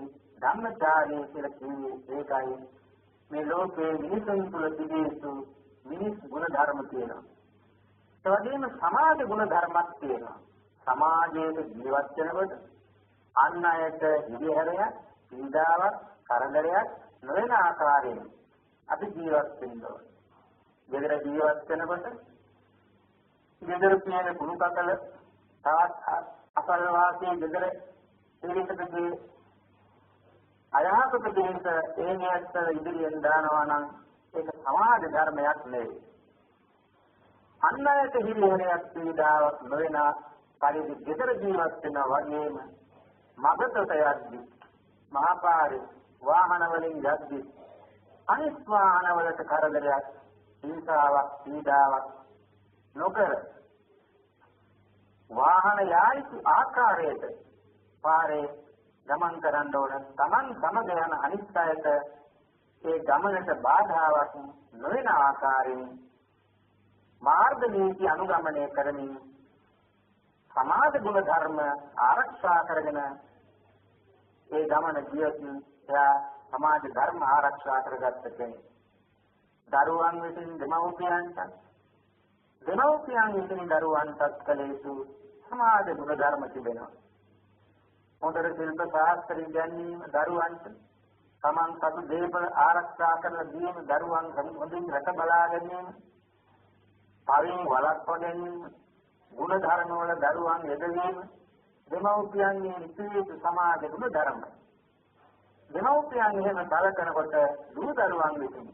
ධම්මචාරී කියලා කියන්නේ ඒකයි. මේ ලෝකයේ මිනිසුන් තුළ තිබී යුතු මිනිස් ගුණ ධර්ම තියෙනවා. ඒ වගේම සමාජ ගුණ ධර්මයක් තියෙනවා. සමාජයේ ජීවත් වෙනකොට අන් අයට හිරිහැරයක්, පීඩාවක්, කරදරයක් නොවන ආකාරයෙන් අපි ජීවත් වෙන්න ඕනේ. ගෙදර ජීවත් වෙනකොට ගෙදර කියන කුණු කකල තවත් අසල්වාසී ගෙදර පිළිසකදී අයහපත පිණිස ඒනියත් ඉදිරියෙන් දානවා නම් ඒක සමාජ ධර්මයක් නෙවෙයි. අන්නයට හිරිහැරයක් පීඩාවක් නොවන පරිදි දෙතර ජීවත් වෙනා වගේම මගතට යද්දී මහා පාරේ වාහන වලින් යද්දී අනිත් වාහන වලට කරදරයක් හිංසාවක් පීඩාවක් නොකර වාහන යායිතු ආකාරයට පාරේ ගමන් කරන්න ඕන. Taman සමග යන අනිත් අයට ඒ ගමනට බාධාවක් නොවන ආකාරයෙන් මාර්ග නීති අනුගමනය කරමින් සමාජ ගුණ ධර්ම ආරක්ෂා කරගෙන ඒ ගමන ගියොත් එයා සමාජ ධර්ම ආරක්ෂා කරගත්ත කෙනෙක්. දරුවන් විසින් දෙමව්පියන්ට දෙමව්පියන් විසින් දරුවන්ට කළ යුතු සමාජ ගුණ ධර්ම තිබෙනවා. හොඳට ශිල්ප ශාස්ත්‍ර ඉගෙනීම දරුවන්ට තමන් සතු දේපල ආරක්ෂා කරලා දීම දරුවන් හොඳින් රැක බලා ගැනීම පරින් වළක්වා ගැනීම ගුණ ධර්ම වල දරුවන් යෙදවීම දෙමව්පියන්ගේ නිසීත සමාජ ගුණ ධර්ම. දෙමව්පියන් එහෙම බලකනකොට දූ දරුවන් විසින්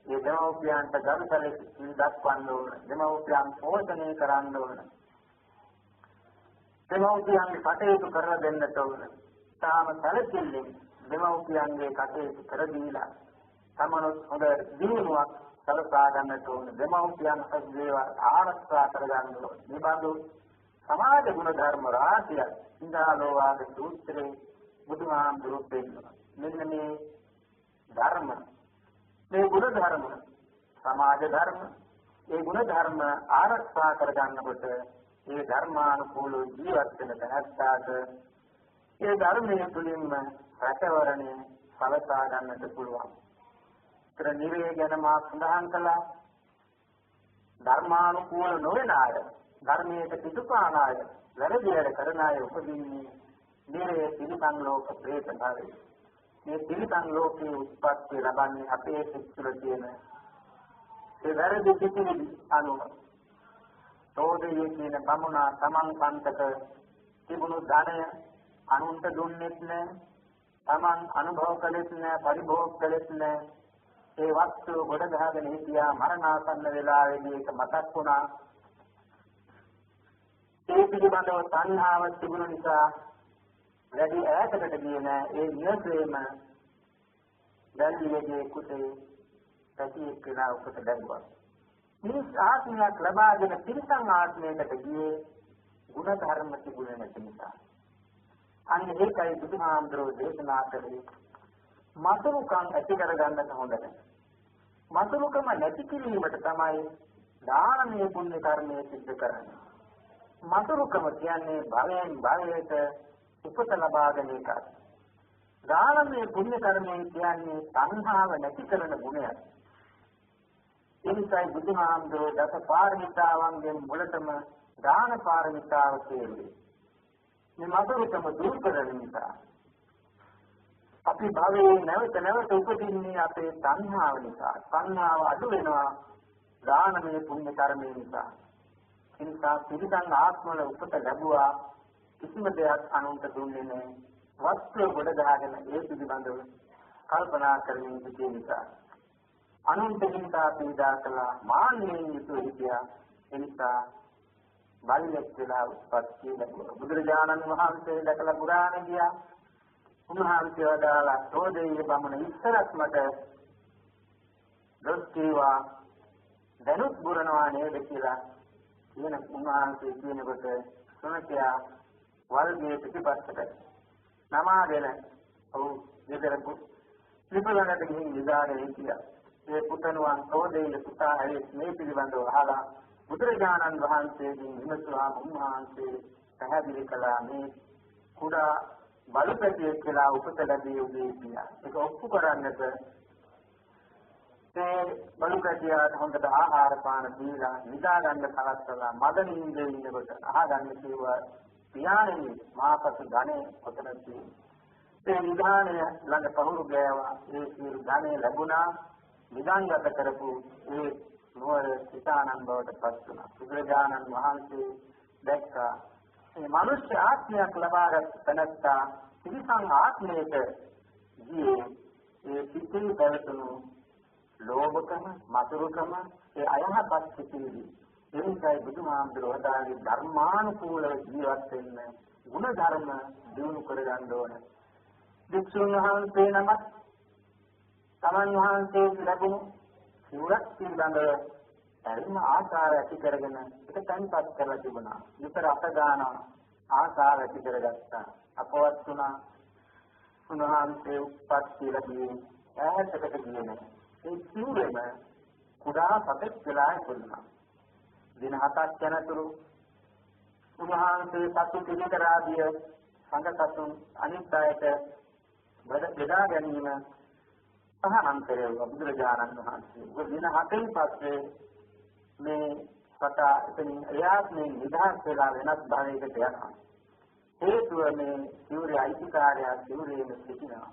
ඒ දෙමව්පියන්ට ගරුසලෙ දක්වන්න ඕන. දෙමව්පියන් පෝෂණය කරන්න ඕන. දෙමව්පියන්ගේ කටයුතු කරලා දෙන්නට ඕන. තාම සැලකිල්ලෙන් දෙමව්පියන්ගේ කටයුතු කර දීලා තමනුත් හොඳ දිනුවක් සලසා ගන්නට ඕන. දෙමව්පියන් සජීව ආරක්ෂා කර ගන්න ඕන. මේ බඳු සමාජ ගුණ ධර්ම රාශිය ඉන්දාලෝවාද සූත්‍රයේ බුදුහාමුදුරුවෝ පෙන්නනවා. මෙන්න මේ ධර්ම මේ ගුණ ධර්ම සමාජ ධර්ම ඒ ගුණ ධර්ම ආරක්ෂා කර ගන්නකොට ඒ ධර්මානුකූලව ජීවත් වෙන තැනැත්තාට ඒ ධර්මයේ තුලින්ම රැකවරණය සලසා ගන්නට පුළුවන්. ඒතර නිරේ ගැන මා සඳහන් කළා. ධර්මානුකූල නොවන අය ධර්මයට පිටුපාන අය වැරදි වැඩ කරන අය උපදින්නේ නිරේ පිළිසං ලෝක ප්‍රේත භාවයේ. මේ පිළිසං ලෝකයේ උත්පත්ති ලබන්නේ අපේ සිත් තුළ තියෙන ඒ වැරදි පිටිවිලි අනුව. තෝදේ කියන බමුණා තමන් කන්තක තිබුණු ධනය අනුන්ට දුන්නෙත් නැහැ. තමන් අනුභව කළෙත් නැහැ, පරිභෝග කළෙත් නැහැ. ඒ වස්තුව ගොඩ ගහගෙන හිටියා. මරණාසන්න වෙලාවේදී ඒක මතක් වුණා. ඒ පිළිබඳව තණ්හාව තිබුණ නිසා වැඩි ඈතකට ගියේ නැහැ. ඒ නියතේම දැල්ලියේ කුටේ පැතියෙක් කියලා උකට දැම්මා. මිනිස් ආත්මයක් ලබාගෙන තිරිසන් ආත්මයකට ගියේ ගුණ ධර්ම තිබුණේ නැති නිසා. අන්න ඒකයි බුදුහාමුදුරුවෝ දේශනා කළේ මතුරුකම් ඇති කරගන්නට හොඳ නැහැ. මතුරුකම නැති කිරීමට තමයි දානමය පුණ්‍ය කර්මය සිද්ධ කරන්නේ. මතුරුකම කියන්නේ භවයෙන් භවයට උපත ලබාගෙන එකක්. දානමය පුණ්‍ය කර්මය කියන්නේ සංහාව නැති කරන ගුණයක්. එනිසායි බුදුහාමුදුරුවෝ දස පාරමිතාවන්ගෙන් මුලටම දාන පාරමිතාව කියන්නේ. මේ මතුරුකම දුරු කරන නිසා අපි භවයේ නැවත නැවත උපදින්නේ අපේ සංහාව නිසා. සංහාව අඩු වෙනවා දානමය පුණ්‍ය කර්මය නිසා. ඒ නිසා පිළිසං ආත්මවල උපත ලැබුවා කිසිම දෙයක් අනුන්ට දුන්නේ නැහැ. වස්තුව ගොඩ ගහගෙන ඒ පිළිබඳව කල්පනා කරමින් සිටින නිසා අනුන්ට හිංසා පීඩා කළා මාන්නයෙන් යුතුව හිටියා. ඒ නිසා බල්ලෙක් වෙලා උත්පත්ති ලැබුවා. බුදුරජාණන් වහන්සේ දැකලා පුරාණ ගියා. උන්වහන්සේ වදාලා තෝදේ බමුණ ඉස්සරත් මට දොස් කීවා දැනුත් බුරනවා නේද කියලා කියන උන්වහන්සේ කියනකොට සුනකයා වල්ගේ පිටිපස්සට නමාගෙන ඔව් ගෙදරපු ත්‍රිපලකට ගිහින් ඉඳාගෙන හිටියා. ඒ පුතණුවන් තෝදේ පුතා ඇවිත් මේ පිළිබඳව අහලා බුදුරජාණන් වහන්සේගෙන් විමසුවාම උන්වහන්සේ පැහැදිලි කළා මේ කුඩා බලපෑතිය කියලා උපත ලැබී උදේ කියලා. ඒක ඔප්පු කරන්නට ඒ බලපෑතියට හොඳට ආහාර පාන දීලා නිදා ගන්න කලස්සලා මදනින්දේ ඉන්නකොට අහගන්න කිව්වා පියාණෙනි මාපස ධනෙ ඔතන තියෙනවා. ඒ නිදාණය ළඟ පහුරු ගෑවා. ඒ සියලු ධනෙ ලැබුණා. නිදාංගත කරපු ඒ නුවර සිතානන් බවට පත් වුණා. බුදුරජාණන් වහන්සේ දැක්කා මේ මනුෂ්‍ය ආත්මයක් ලබාගත් තැනැත්තා තිරිසන් ආත්මයක ඒ සිතේ පැවතුණු ලෝභකම, මතුරුකම, ඒ අයහපත් සිතිවිලි. එනිසායි බුදුහාමුදුරුවෝ වදාළේ ධර්මානුකූලව ජීවත් වෙන්න ගුණ ධර්ම දියුණු කරගන්න ඕන. වික්ෂුන් වහන්සේ නමක් තමන් වහන්සේ ලැබුණු සිවුරක් පිළිබඳව එල්ම ආකාර ඇති කරගෙන ඒක තනිපත් කරලා තිබුණා. විතර අත ගන්නවා ආකාර ඇති කරගත්තා. අපවත් වුණා. උන්වහන්සේ උප්පත්ති ලැබී ඈතකට ගියේ නැහැ. ඒ සිවුරම කුඩා සතෙක් වෙලා ඉපදුණා. දින 7ක් යනතුරු උන්වහන්සේ සතු පිළිකරාදිය සංඝසතුන් අනිත් අයට බෙදා ගැනීම පහනම් කෙරෙව්වා බුදුරජාණන් වහන්සේ. ඒ දින 7න් පස්සේ මේ සතා එතනින් එයාත්මේ නිදහස් වෙලා වෙනත් භවයකට යනවා. හේතුව මේ සිවුරේ අයිතිකාරයා සිවුරේම සිටිනවා.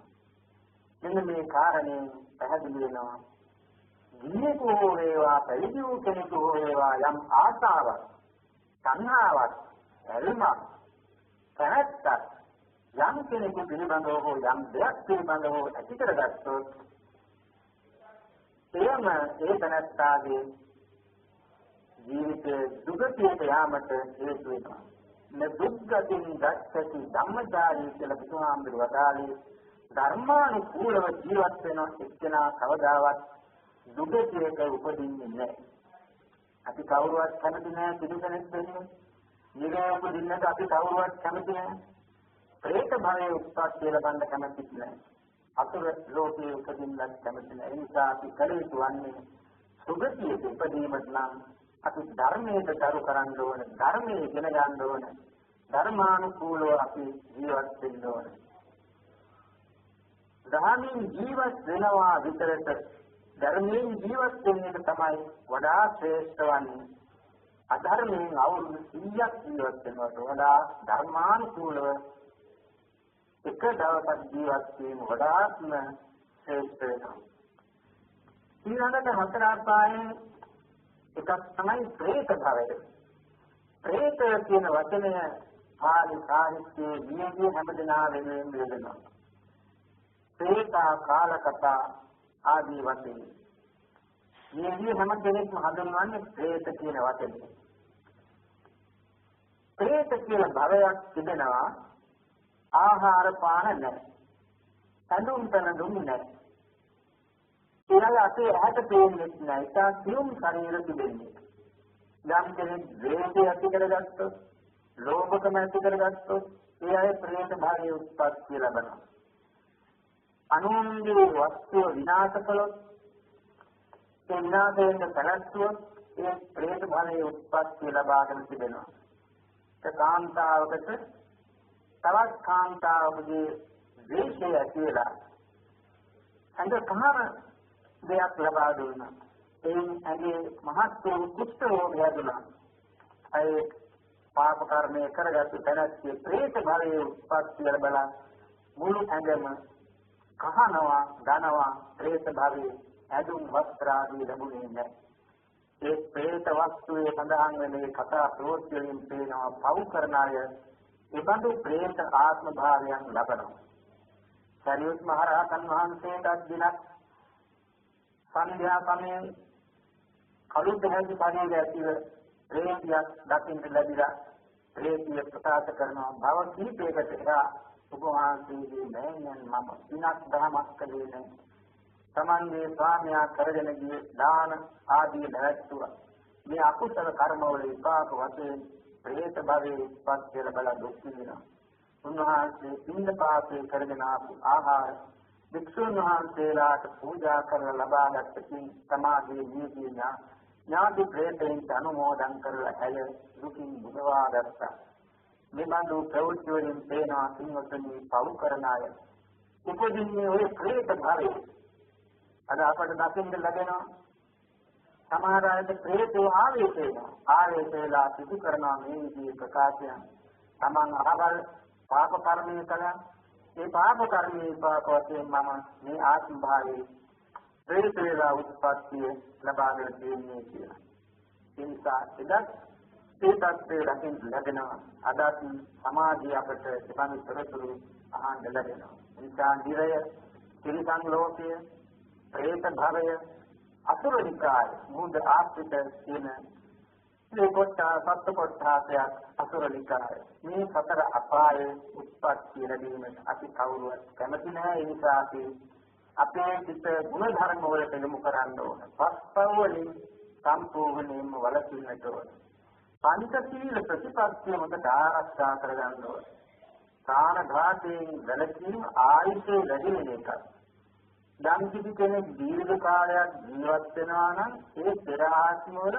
මෙන්න මේ කාරණේ පැහැදිලි වෙනවා. ජීවිතෝ හෝ වේවා පැවිදි වූ කෙනෙකු හෝ වේවා යම් ආසාවක්, සංහාවක්, එල්මක්, කැමැත්තක් යම් කෙනෙකු පිළිබඳව හෝ යම් දෙයක් පිළිබඳව ඇති කරගත්තොත් එයම ඒ තනත්තාගේ ජීවිතයේ දුගතියට යාමට හේතු වෙනවා. දුක්ගතින් දැක්කති ධම්මචාරී කියලා බුදුහාමුදුරුවෝ වදාළේ ධර්මානුකූලව ජීවත් වෙන එක්කෙනා කවදාවත් දුගතියක උපදින්නේ නැහැ. අපි කවුරුවත් කැමති නැහැ පිළිසෙනෙක් වෙන්නේ. නිරය උපදින්නට අපි කවුරුවත් කැමති නැහැ. ප්‍රේත භවයේ උත්පත්ති ලබන්න කැමති නැහැ. අසුර ලෝකයේ උපදින්නත් කැමති නැහැ. ඒ නිසා අපි කල යුතු වන්නේ සුගතියේ උපදීමට නම් අපි ධර්මයට දරු කරන්න ඕන, ධර්මයේ ඉගෙන ගන්න ඕන, ධර්මානුකූලව අපි ජීවත් වෙන්න ඕන. ධර්මයෙන් ජීවත් වෙනවා විතරට ධර්මයෙන් ජීවත් වෙන එක තමයි වඩා ශ්‍රේෂ්ඨ වන්නේ. අධර්මයෙන් අවුරුදු 100ක් ජීවත් වෙනවට වඩා ධර්මානුකූලව එක දවසක් ජීවත් වීම වඩාත්ම ශ්‍රේෂ්ඨ වෙනවා. ඊළඟට හතර අපායන් එකක් තමයි ප්‍රේත භවය. ප්‍රේත කියන වචනය පාලි සාහිත්‍යයේ වියදී හැමදෙනා වෙනුවෙන් දෙනවා. ප්‍රේතා කාලකතා ආදී වශයෙන් මේ හැම කෙනෙක්ම හඳුන්වන්නේ ප්‍රේත කියන වචනේ. ප්‍රේත කියන භවයක් තිබෙනවා. ආහාර පාන නැහැ. සඳුන් තනදුම් නැහැ. ඊළඟ අපේ ඇහැට පේන්නේ නැහැ. ඒක සියුම් ශරීර තිබෙන්නේ. යම් කෙනෙක් ද්වේෂය ඇති කරගත්තොත්, ලෝභකම ඇති කරගත්තොත්, ඒ අය ප්‍රේත භවයේ උත්පත්ති ලබනවා. අනුන්ගේ වස්තුව විනාශ කළොත්, ඒ විනාශයෙන් පැනස්සුවොත්, ඒ ප්‍රේත භවයේ උත්පත්ති ලබාගෙන තිබෙනවා. ඒ කාන්තාවකට තවත් කාන්තාවකගේ ද්වේෂය ඇති වෙලා අඳ කහර දෙයක් ලබා දුන්නා. එයින් ඇගේ මහත් වූ කුෂ්ඨ රෝගය දුනා. ඒ පාප කර්මය කරගත්තු තැනැත්තිය ප්‍රේත භවයේ උත්පත්ති ලැබලා මුළු ඇඟම කහනවා, දනවා ප්‍රේත භවයේ ඇඳුම් වස්ත්‍ර ආදී ලැබුණේ නැහැ. ඒ ප්‍රේත වස්තුවේ සඳහන් වෙන මේ කතා ප්‍රවෘත්තියෙන් පේනවා පව් කරන අය ඒබඳු ප්‍රේත ආත්ම භාවයන් ලබනවා. සරියුත් මහ රහතන් වහන්සේට දිනක් සන්ධ්‍යා සමයේ කළු දෙහැකි පණිවිඩ ඇතිව ප්‍රේතියක් දකින්න ලැබිලා ප්‍රේතිය ප්‍රකාශ කරනවා භව කීපයකට එහා ඔබ වහන්සේගේ මෑණියන් මම දිනක් දහමක් කළේ නැහැ. තමන්ගේ ස්වාමියා කරගෙන ගිය දාන ආදී නැවැත්තුවා. මේ අකුසල කර්මවල විපාක වශයෙන් ප්‍රේත භවයේ උත්පත්ති ලැබලා දුක් විඳිනවා. උන්වහන්සේ පින්ඳ පාතේ කරගෙන ආපු ආහාර වික්ෂුන් වහන්සේලාට පූජා කරලා ලබාගත් පින් සමාධියේ නිදී ඥාති ප්‍රේතයන් අනුමෝදන් කරලා ඇය දුකින් මුදවා ගත්තා. මේ බඳු ප්‍රවෘත්ති වලින් පේනවා සිංහතුනි පව් කරන අය උපදින්නේ ඔය ප්‍රේත භවයේ. අද අපට දකින්න ලැබෙනවා සමහර අයට ප්‍රේතෝ ආවේශ වෙනවා. ආවේශ වෙලා සිදු කරනවා මේ විදිහේ ප්‍රකාශයන්. තමන් අහවල් පාප කර්මය කළා. ඒ පාප කර්මයේ විපාක වශයෙන් මම මේ ආත්ම භාවයේ ප්‍රේත වේලා උත්පත්තිය ලබාගෙන තියෙන්නේ කියලා. ඒ නිසා එදත් ඒ තත්ත්වය දකින්න ලැබෙනවා. අදත් සමාධිය අපට තිබෙන තොරතුරු අහන්න ලැබෙනවා. ඒ නිසා නිරය තිරිසන් ලෝකය, പ്രേත භවය, අසුර නිකාය මුද ආශ්‍රිත කියන මේ සත්‍ය කොටසක් අසුර නිකාය. මේ සතර අපායේ උත්පත්ති ලැබීමට අපි කවුරුවත් කැමති නැහැ. ඒ නිසා අපි අපේ සිත ගුණ ධර්ම වලට යොමු කරන්න ඕන. පස්පව වලින් සම්පූර්ණයෙන්ම වළකින්නට ඕන. පංචශීල ප්‍රතිපත්තිය මොකද ආරක්ෂා කරගන්න ඕන. ප්‍රාණඝාතයෙන් වැළකීම ආයුෂය වැඩි වෙන එකක්. යම් කිසි කෙනෙක් දීර්ඝ කාලයක් ජීවත් වෙනවා නම් ඒ පෙර ආත්මවල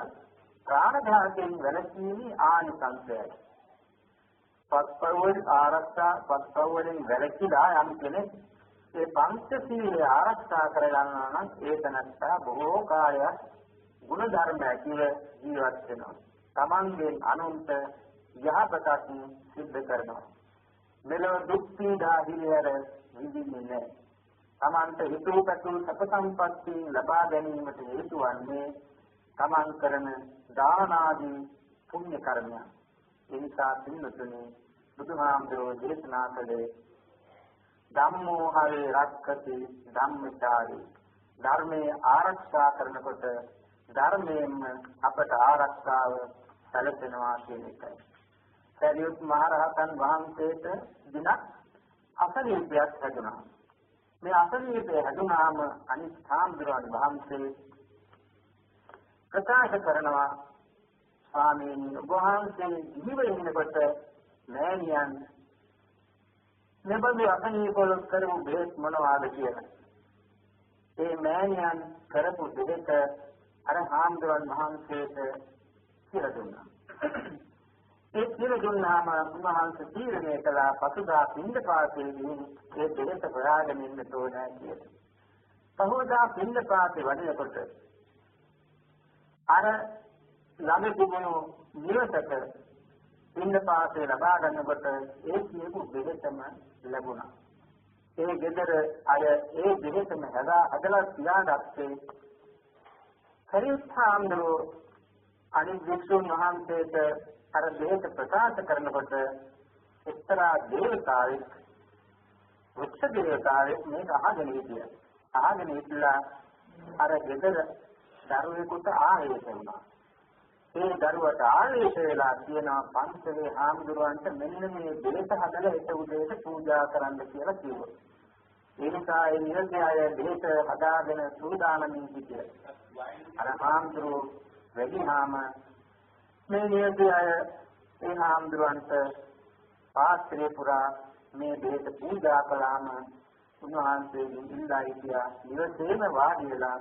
ප්‍රාණඝාතයෙන් වැළකීමේ ආනිසංසයයි. පස්පවවලින් ආරක්ෂා පස්පවවලින් වැළකීලා යම් කෙනෙක් ඒ පංචශීලය ආරක්ෂා කරගන්නවා නම් ඒ තනත්තා බොහෝ කාලයක් ගුණ ධර්ම ඇතිව ජීවත් වෙනවා. තමන්ගෙන් අනුන්ට යහපතක් සිද්ධ කරනවා. මෙලොව දුක් පීඩා හිරිහැර විඳින්නේ නැහැ. තමන්ට හිතූ පැතුූ සැප සම්පatti ලබා ගැනීමට හේතු වන්නේ තමන් කරන දාන ආදී පුණ්‍ය කර්මයන්. ඒ නිසා පින්වතුනි බුදුහාමුදුරෝ දේශනා කළේ ධම්මෝ හරේ රක්ඛති ධම්මචාරී. ධර්මයේ ආරක්ෂා කරනකොට ධර්මයෙන්ම අපට ආරක්ෂාව සැලසෙනවා කියන එකයි. සරියුත් මහ රහතන් වහන්සේට දිනක් අසනීපයක් හැදුනා. මේ අසනීපය හැදුනාම අනිත් හාමුදුරුවන් වහන්සේ ප්‍රකාශ කරනවා, ස්වාමීනි වහන්සේ ජීව ඉන්නකොට මෑණියන් මෙබඳු අසනීපවල කරපු බෙහෙත් මොනවාද කියලා. ඒ මෑණියන් කරපු බෙහෙත අර හාමුදුරුවන් වහන්සේට කියලා දුන්නා. ඒ කියලා දුන්නාම උන්වහන්සේ තීරණය කළා පසුදා පින්ඩපාතයේදී ඒ බෙහෙත හොයාගෙන ඉන්න ඕනේ කියලා. පහෝදා පින්ඩපාතේ වඩිනකොට අර ළඟ තිබුණු නිවසක පින්ඩපාතේ ලබා ගන්නකොට ඒ කියපු බෙහෙතම ලැබුණා. ඒ ගෙදර අය ඒ බෙහෙතම හදලා තියාගත්තේ. හරිත්හාම්දෝ අනිත් වික්ෂුන් වහන්සේට අර බෙහෙත ප්‍රකාශ කරනකොට එක්තරා දේවතාවෙක් වෘක්ෂ දේවතාවෙක් මේක අහගෙන හිටියා. අහගෙන ඉඳලා අර ගෙදර දරුවෙකුට ආවේශ වුණා. ඒ දරුවට ආවේශ වෙලා කියනවා පන්සලේ හාමුදුරුවන්ට මෙන්න මේ බෙහෙත හදලා ඒක උදේට පූජා කරන්න කියලා කිව්වා. ඒ නිසා ඒ නිරන්තර අය බෙහෙත හදාගෙන සූදානම්ින් සිටියා. අර හාමුදුරුවෝ වැඩිහාම මේ නියති අය ඒ හාමුදුරුවන්ට පාත්‍රය පුරා මේ බෙහෙත පූජා කළාම උන්වහන්සේගෙන් ඉල්ලා හිටියා නිවසේම වාඩි වෙලා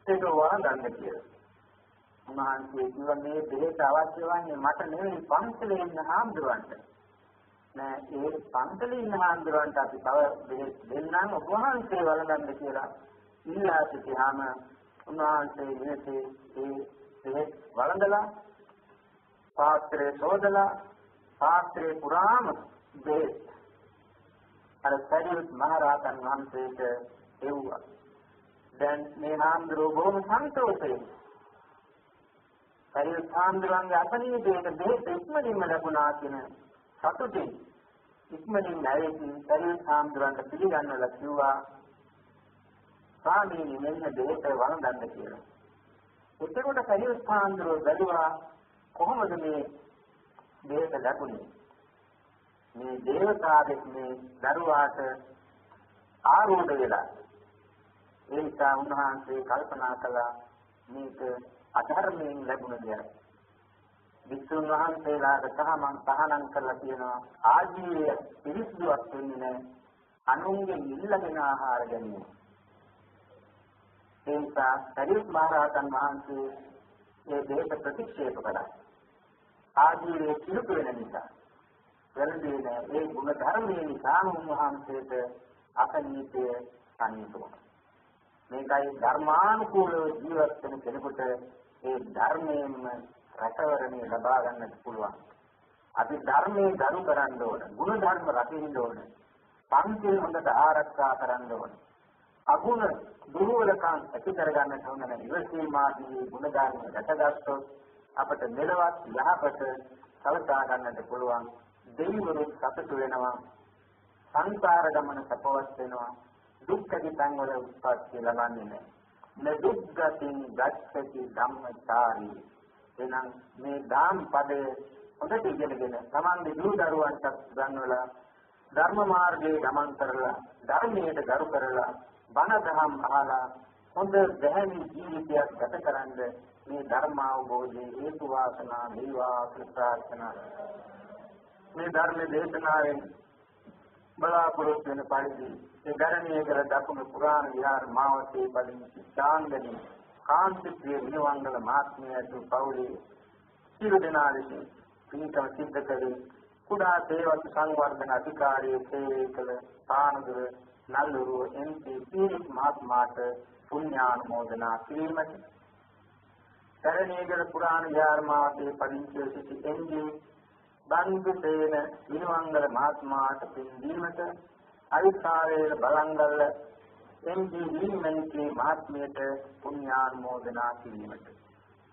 ඒක වළඳන්න කියලා. උන්වහන්සේ කිව්වා මේ බෙහෙත අවශ්‍ය වන්නේ මට නෙවෙයි පන්සලේ ඉන්න හාමුදුරුවන්ට. නෑ ඒ පන්සලේ ඉන්න හාමුදුරුවන්ට අපි තව බෙහෙත් දෙන්නම් ඔබ වහන්සේ වළඳන්න කියලා ඉල්ලා සිටියාම උන්වහන්සේ නිවසේ ඒ බෙහෙත් වළඳලා පාත්‍රය සෝදලා පාත්‍රය පුරාම බෙහෙත් අර සරියුත් මහ රහතන් වහන්සේට එව්වා. දැන් මේ හාමුදුරුවෝ බොහොම සන්තෝෂයෙන් සරියුත් හාමුදුරුවන්ගේ අසනීපයට බෙහෙත් ඉක්මනින්ම ලැබුණා කියන සතුටින් ඉක්මනින් නැවතින් සරියුත් හාමුදුරුවන්ට පිළිගන්නලා කිව්වා ස්වාමීනි මෙන්න බෙහෙත වළඳන්න කියලා. එතකොට සරියුත් හාමුදුරුවෝ බැලුවා කොහොමද මේ බෙහෙත ලැබුණේ? මේ දේවතාවෙක් මේ දරුවාට ආරූඪ වෙලා. ඒ නිසා උන්වහන්සේ කල්පනා කළා මේක අධර්මයෙන් ලැබුණ දෙයක්. වික්ෂුන් වහන්සේලාට තහනම් කරලා තියෙනවා ආජීවය පිරිසිදුවක් වෙන්නේ නැහැ. අනුන්ගේ ඉල්ලගෙන ආහාර ගැනීම. ඒ නිසා සරියුත් මහ රහතන් වහන්සේ මේ බෙහෙත ප්‍රතික්ෂේප කළා. ආජීවයේ කිලුට වෙන නිසා වැළඳේ නැහැ. ඒ ගුණ ධර්මයේ නිසා උන්වහන්සේට අසනීපය සනීපුණා. මේකයි ධර්මානුකූලව ජීවත් වෙන කෙනෙකුට ඒ ධර්මයෙන්ම රැකවරණය ලබා ගන්නට පුළුවන්. අපි ධර්මයේ ගරු කරන්න ඕන. ගුණ ධර්ම රකින්න ඕන. පංචිල් හොඳට ආරක්ෂා කරන්න ඕන. අගුණ දුර්වලකම් ඇති කරගන්නට ඕන නැහැ. ඉවසීමාදී ගුණ ධර්ම රැකගත්තොත් අපට මෙලවත් යහපත සලසා ගන්නට පුළුවන්. දෙවිවරුත් සතුටු වෙනවා. සංසාර ගමන සපවත් වෙනවා. දුක්ඛ සංවර උත්පත්ති ලබන්නේ නැහැ. නදුක්ඛතින් ගච්ඡති ධම්මචාරී. එනම් මේ දාම් පදයේ හොඳට ඉගෙනගෙන තමන්ගේ දූ දරුවන්ට ගන්වලා ධර්ම මාර්ගයේ ගමන් කරලා ධර්මයට ගරු කරලා බණ දහම් අහලා හොඳ දැහැමි ජීවිතයක් ගත කරන්ද මේ ධර්ම අවබෝධයේ හේතු වාසනා වේවා ප්‍රාර්ථනා. මේ ධර්ම දේශනාවෙන් බලාපොරොත්තු වෙන පරිදි ඒ ධර්මයේ කර දකුණු පුරාණ විහාර මාවතේ පදිංචි ඡාන්දනී කාන්තිප්‍රිය විනවංගල මහත්මියතු පවුලේ සියලු දෙනා විසින් පින්කම් සිද්ධ කළේ කුඩා දේවතු සංවර්ධන අධිකාරියේ සේවය කළ පානදුර නල්ලුරුව එම්.පී. පීරිස් මහත්මයාට පුණ්‍යානුමෝදනා කිරීමට තරණීගල පුරාණ විහාර මාවතේ පදිංචි සිටි එම්.ජී. බන්දුසේන විනවංගල මහත්මයාට පින් දීමට අවිස්සාවේල බලංගල්ල එම්.ජී. විලිමන්ති මහත්මියට පුණ්‍යානුමෝදනා කිරීමට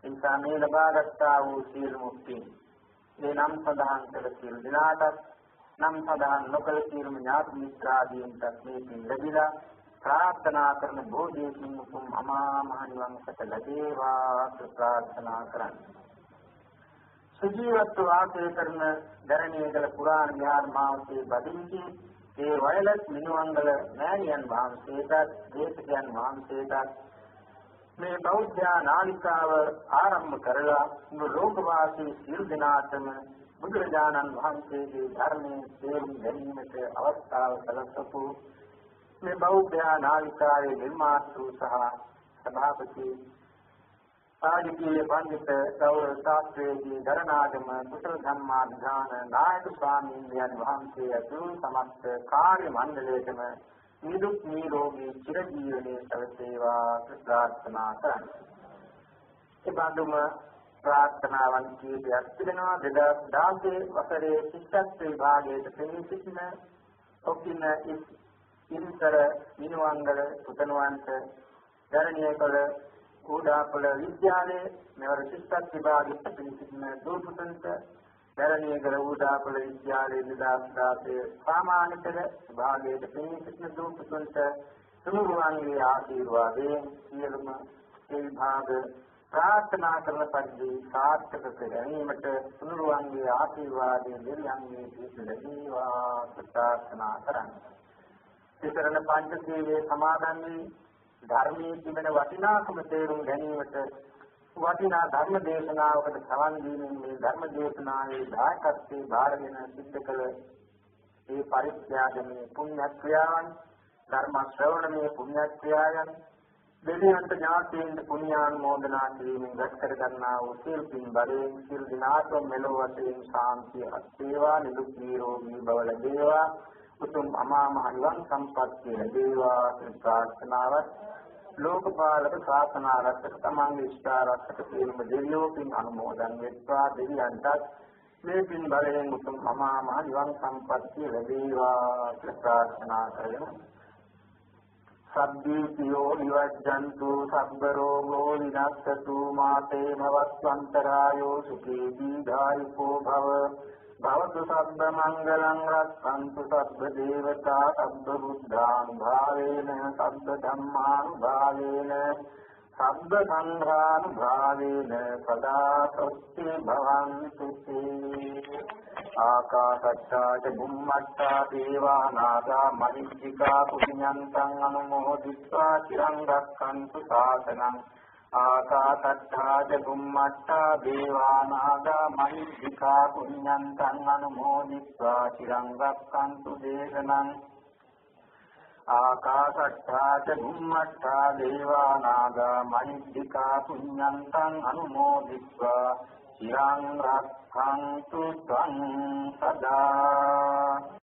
එනිසා මේ ලබාගත්තා වූ සියලු මුක්තිය මේ නම් සඳහන් කළ සියලු දිනාටත් නම් සඳහන් නොකළ සියලු ඥාති මිත්‍රාදීන්ටත් මේ පින් ලැබිලා ප්‍රාර්ථනා කරන බෝධියකින් උතුම් අමා මහ නිවන් සැප ලැබේවා ප්‍රාර්ථනා කරන්නේ. සජීවත්ව වාසය කරන ධරණීගල පුරාණ විහාර මාවතේ බදින්චි ඒ වයලත් මිනුවංගල මෑණියන් වහන්සේටත් දේශකයන් වහන්සේටත් මේ බෞද්ධ නාලිකාව ආරම්භ කරලා ලෝකවාසී සියලු දෙනාටම බුදුරජාණන් වහන්සේගේ ධර්මයේ තේරුම් ගැනීමට අවස්ථාව සැලසපු මේ බෞද්ධ නාලිකාවේ නිර්මාතෘ සහ සභාපති ආදිකීය පඬිත ගෞරව ශාස්ත්‍රයේ දරණාගම කුසල ධම්මාධ්‍යාන නායක ස්වාමීන් වහන්සේ ඇතුළු සමස්ත කාර්ය මණ්ඩලයටම නිදුක් නිරෝගී චිරජීවනයේ සැලසේවා ප්‍රාර්ථනා කරමි. ඒ බඳුම ප්‍රාර්ථනාවන් කීපයක් තිබෙනවා. 2016 වසරේ ශිෂ්‍යත්ව විභාගයේ පෙනී සිටින ඔකින ඉන්තර මිනුවංගල පුතණුවන්ට ධරණීයකල කුඩාපොළ විද්‍යාලයේ මෙවර ශිෂ්‍යත්ව විභාගයේ පෙනී සිටින දූපුතන්ට ධරණීයකල කුඩාපොළ විද්‍යාලයේ 2016 සාමාන්‍ය පෙළ විභාගයේ පෙනී සිටින දූපුතන්ට තුනුරුවන්ගේ ආශිර්වාදයෙන් සියලුම ඒ විභාග ප්‍රාර්ථනා කරන පරිදි සාර්ථක කර ගැනීමට තුනුරුවන්ගේ ආශිර්වාදයෙන් දෙවියන්ගේ පිහිට ලැබේවා ප්‍රාර්ථනා කරමි. සිතරණ පංචශීලයේ සමාදන් වී ධර්මයේ තිබෙන වටිනාකම තේරුම් ගැනීමට වටිනා ධර්ම දේශනාවකට සවන් දීමෙන් මේ ධර්ම දේශනාවේ දායකත්වයේ බාරගෙන සිද්ධ කළ මේ පරිත්‍යාගමේ පුණ්‍ය ක්‍රියාවන් ධර්ම ශ්‍රවණමේ පුණ්‍ය ක්‍රියාවන් දෙවියන්ට ඥාතීන්ට පුණ්‍යානුමෝදනා කිරීමෙන් රැස් කර ගන්නා වූ සියලු පින් බලයෙන් සියලු දිනාටම මෙලොව වශයෙන් ශාන්තිය අත්වේවා නිදුක් නිරෝගී බව ලැබේවා උතුම් අමා මහ නිවන් සම්පත්තිය ලැබේවා ප්‍රාර්ථනාවත් ලෝකපාලක ශාසන ආරක්ෂක තමන්ගේ ඉෂ්ඨාරක්ෂක සියලුම දෙවියෝ පින් අනුමෝදන් වෙත්වා දෙවියන්ටත් මේ පින් බලයෙන් උතුම් අමා මහ නිවන් සම්පත්තිය ලැබේවා ප්‍රාර්ථනා කරමු. සබ්බීතියෝ නිවජ්ජන්තු සබ්බ රෝගෝ විනස්සතු මාතේ භවස්වන්තරායෝ සුඛී දීඝායුකෝ භව භවතු සබ්බ මංගලං රක්ඛන්තු සබ්බ දේවතා සබ්බ බුද්ධානුභාවේන සබ්බ ධම්මානුභාවේන සබ්බ සංඝානුභාවේන සදා සොත්ති භවන්තු ආකාශත්තා ච බුම්මත්තා දේවා නාග මහිද්దికා පුඤ්ඤන්තං අනුමෝදිत्वा චිරං රක්ඛන්තු ශාසනං ආකාශත්තා ච බුම්මත්තා දේවා නාග මහිද්దికා පුඤ්ඤන්තං අනුමෝදිत्वा චිරං රක්ඛන්තු දේශනං ආකාශත්තා ච බුම්මත්තා දේවා නාග මහිද්దికා පුඤ්ඤන්තං අනුමෝදිत्वा චිරං රක්ඛන්තු ත්වං සදා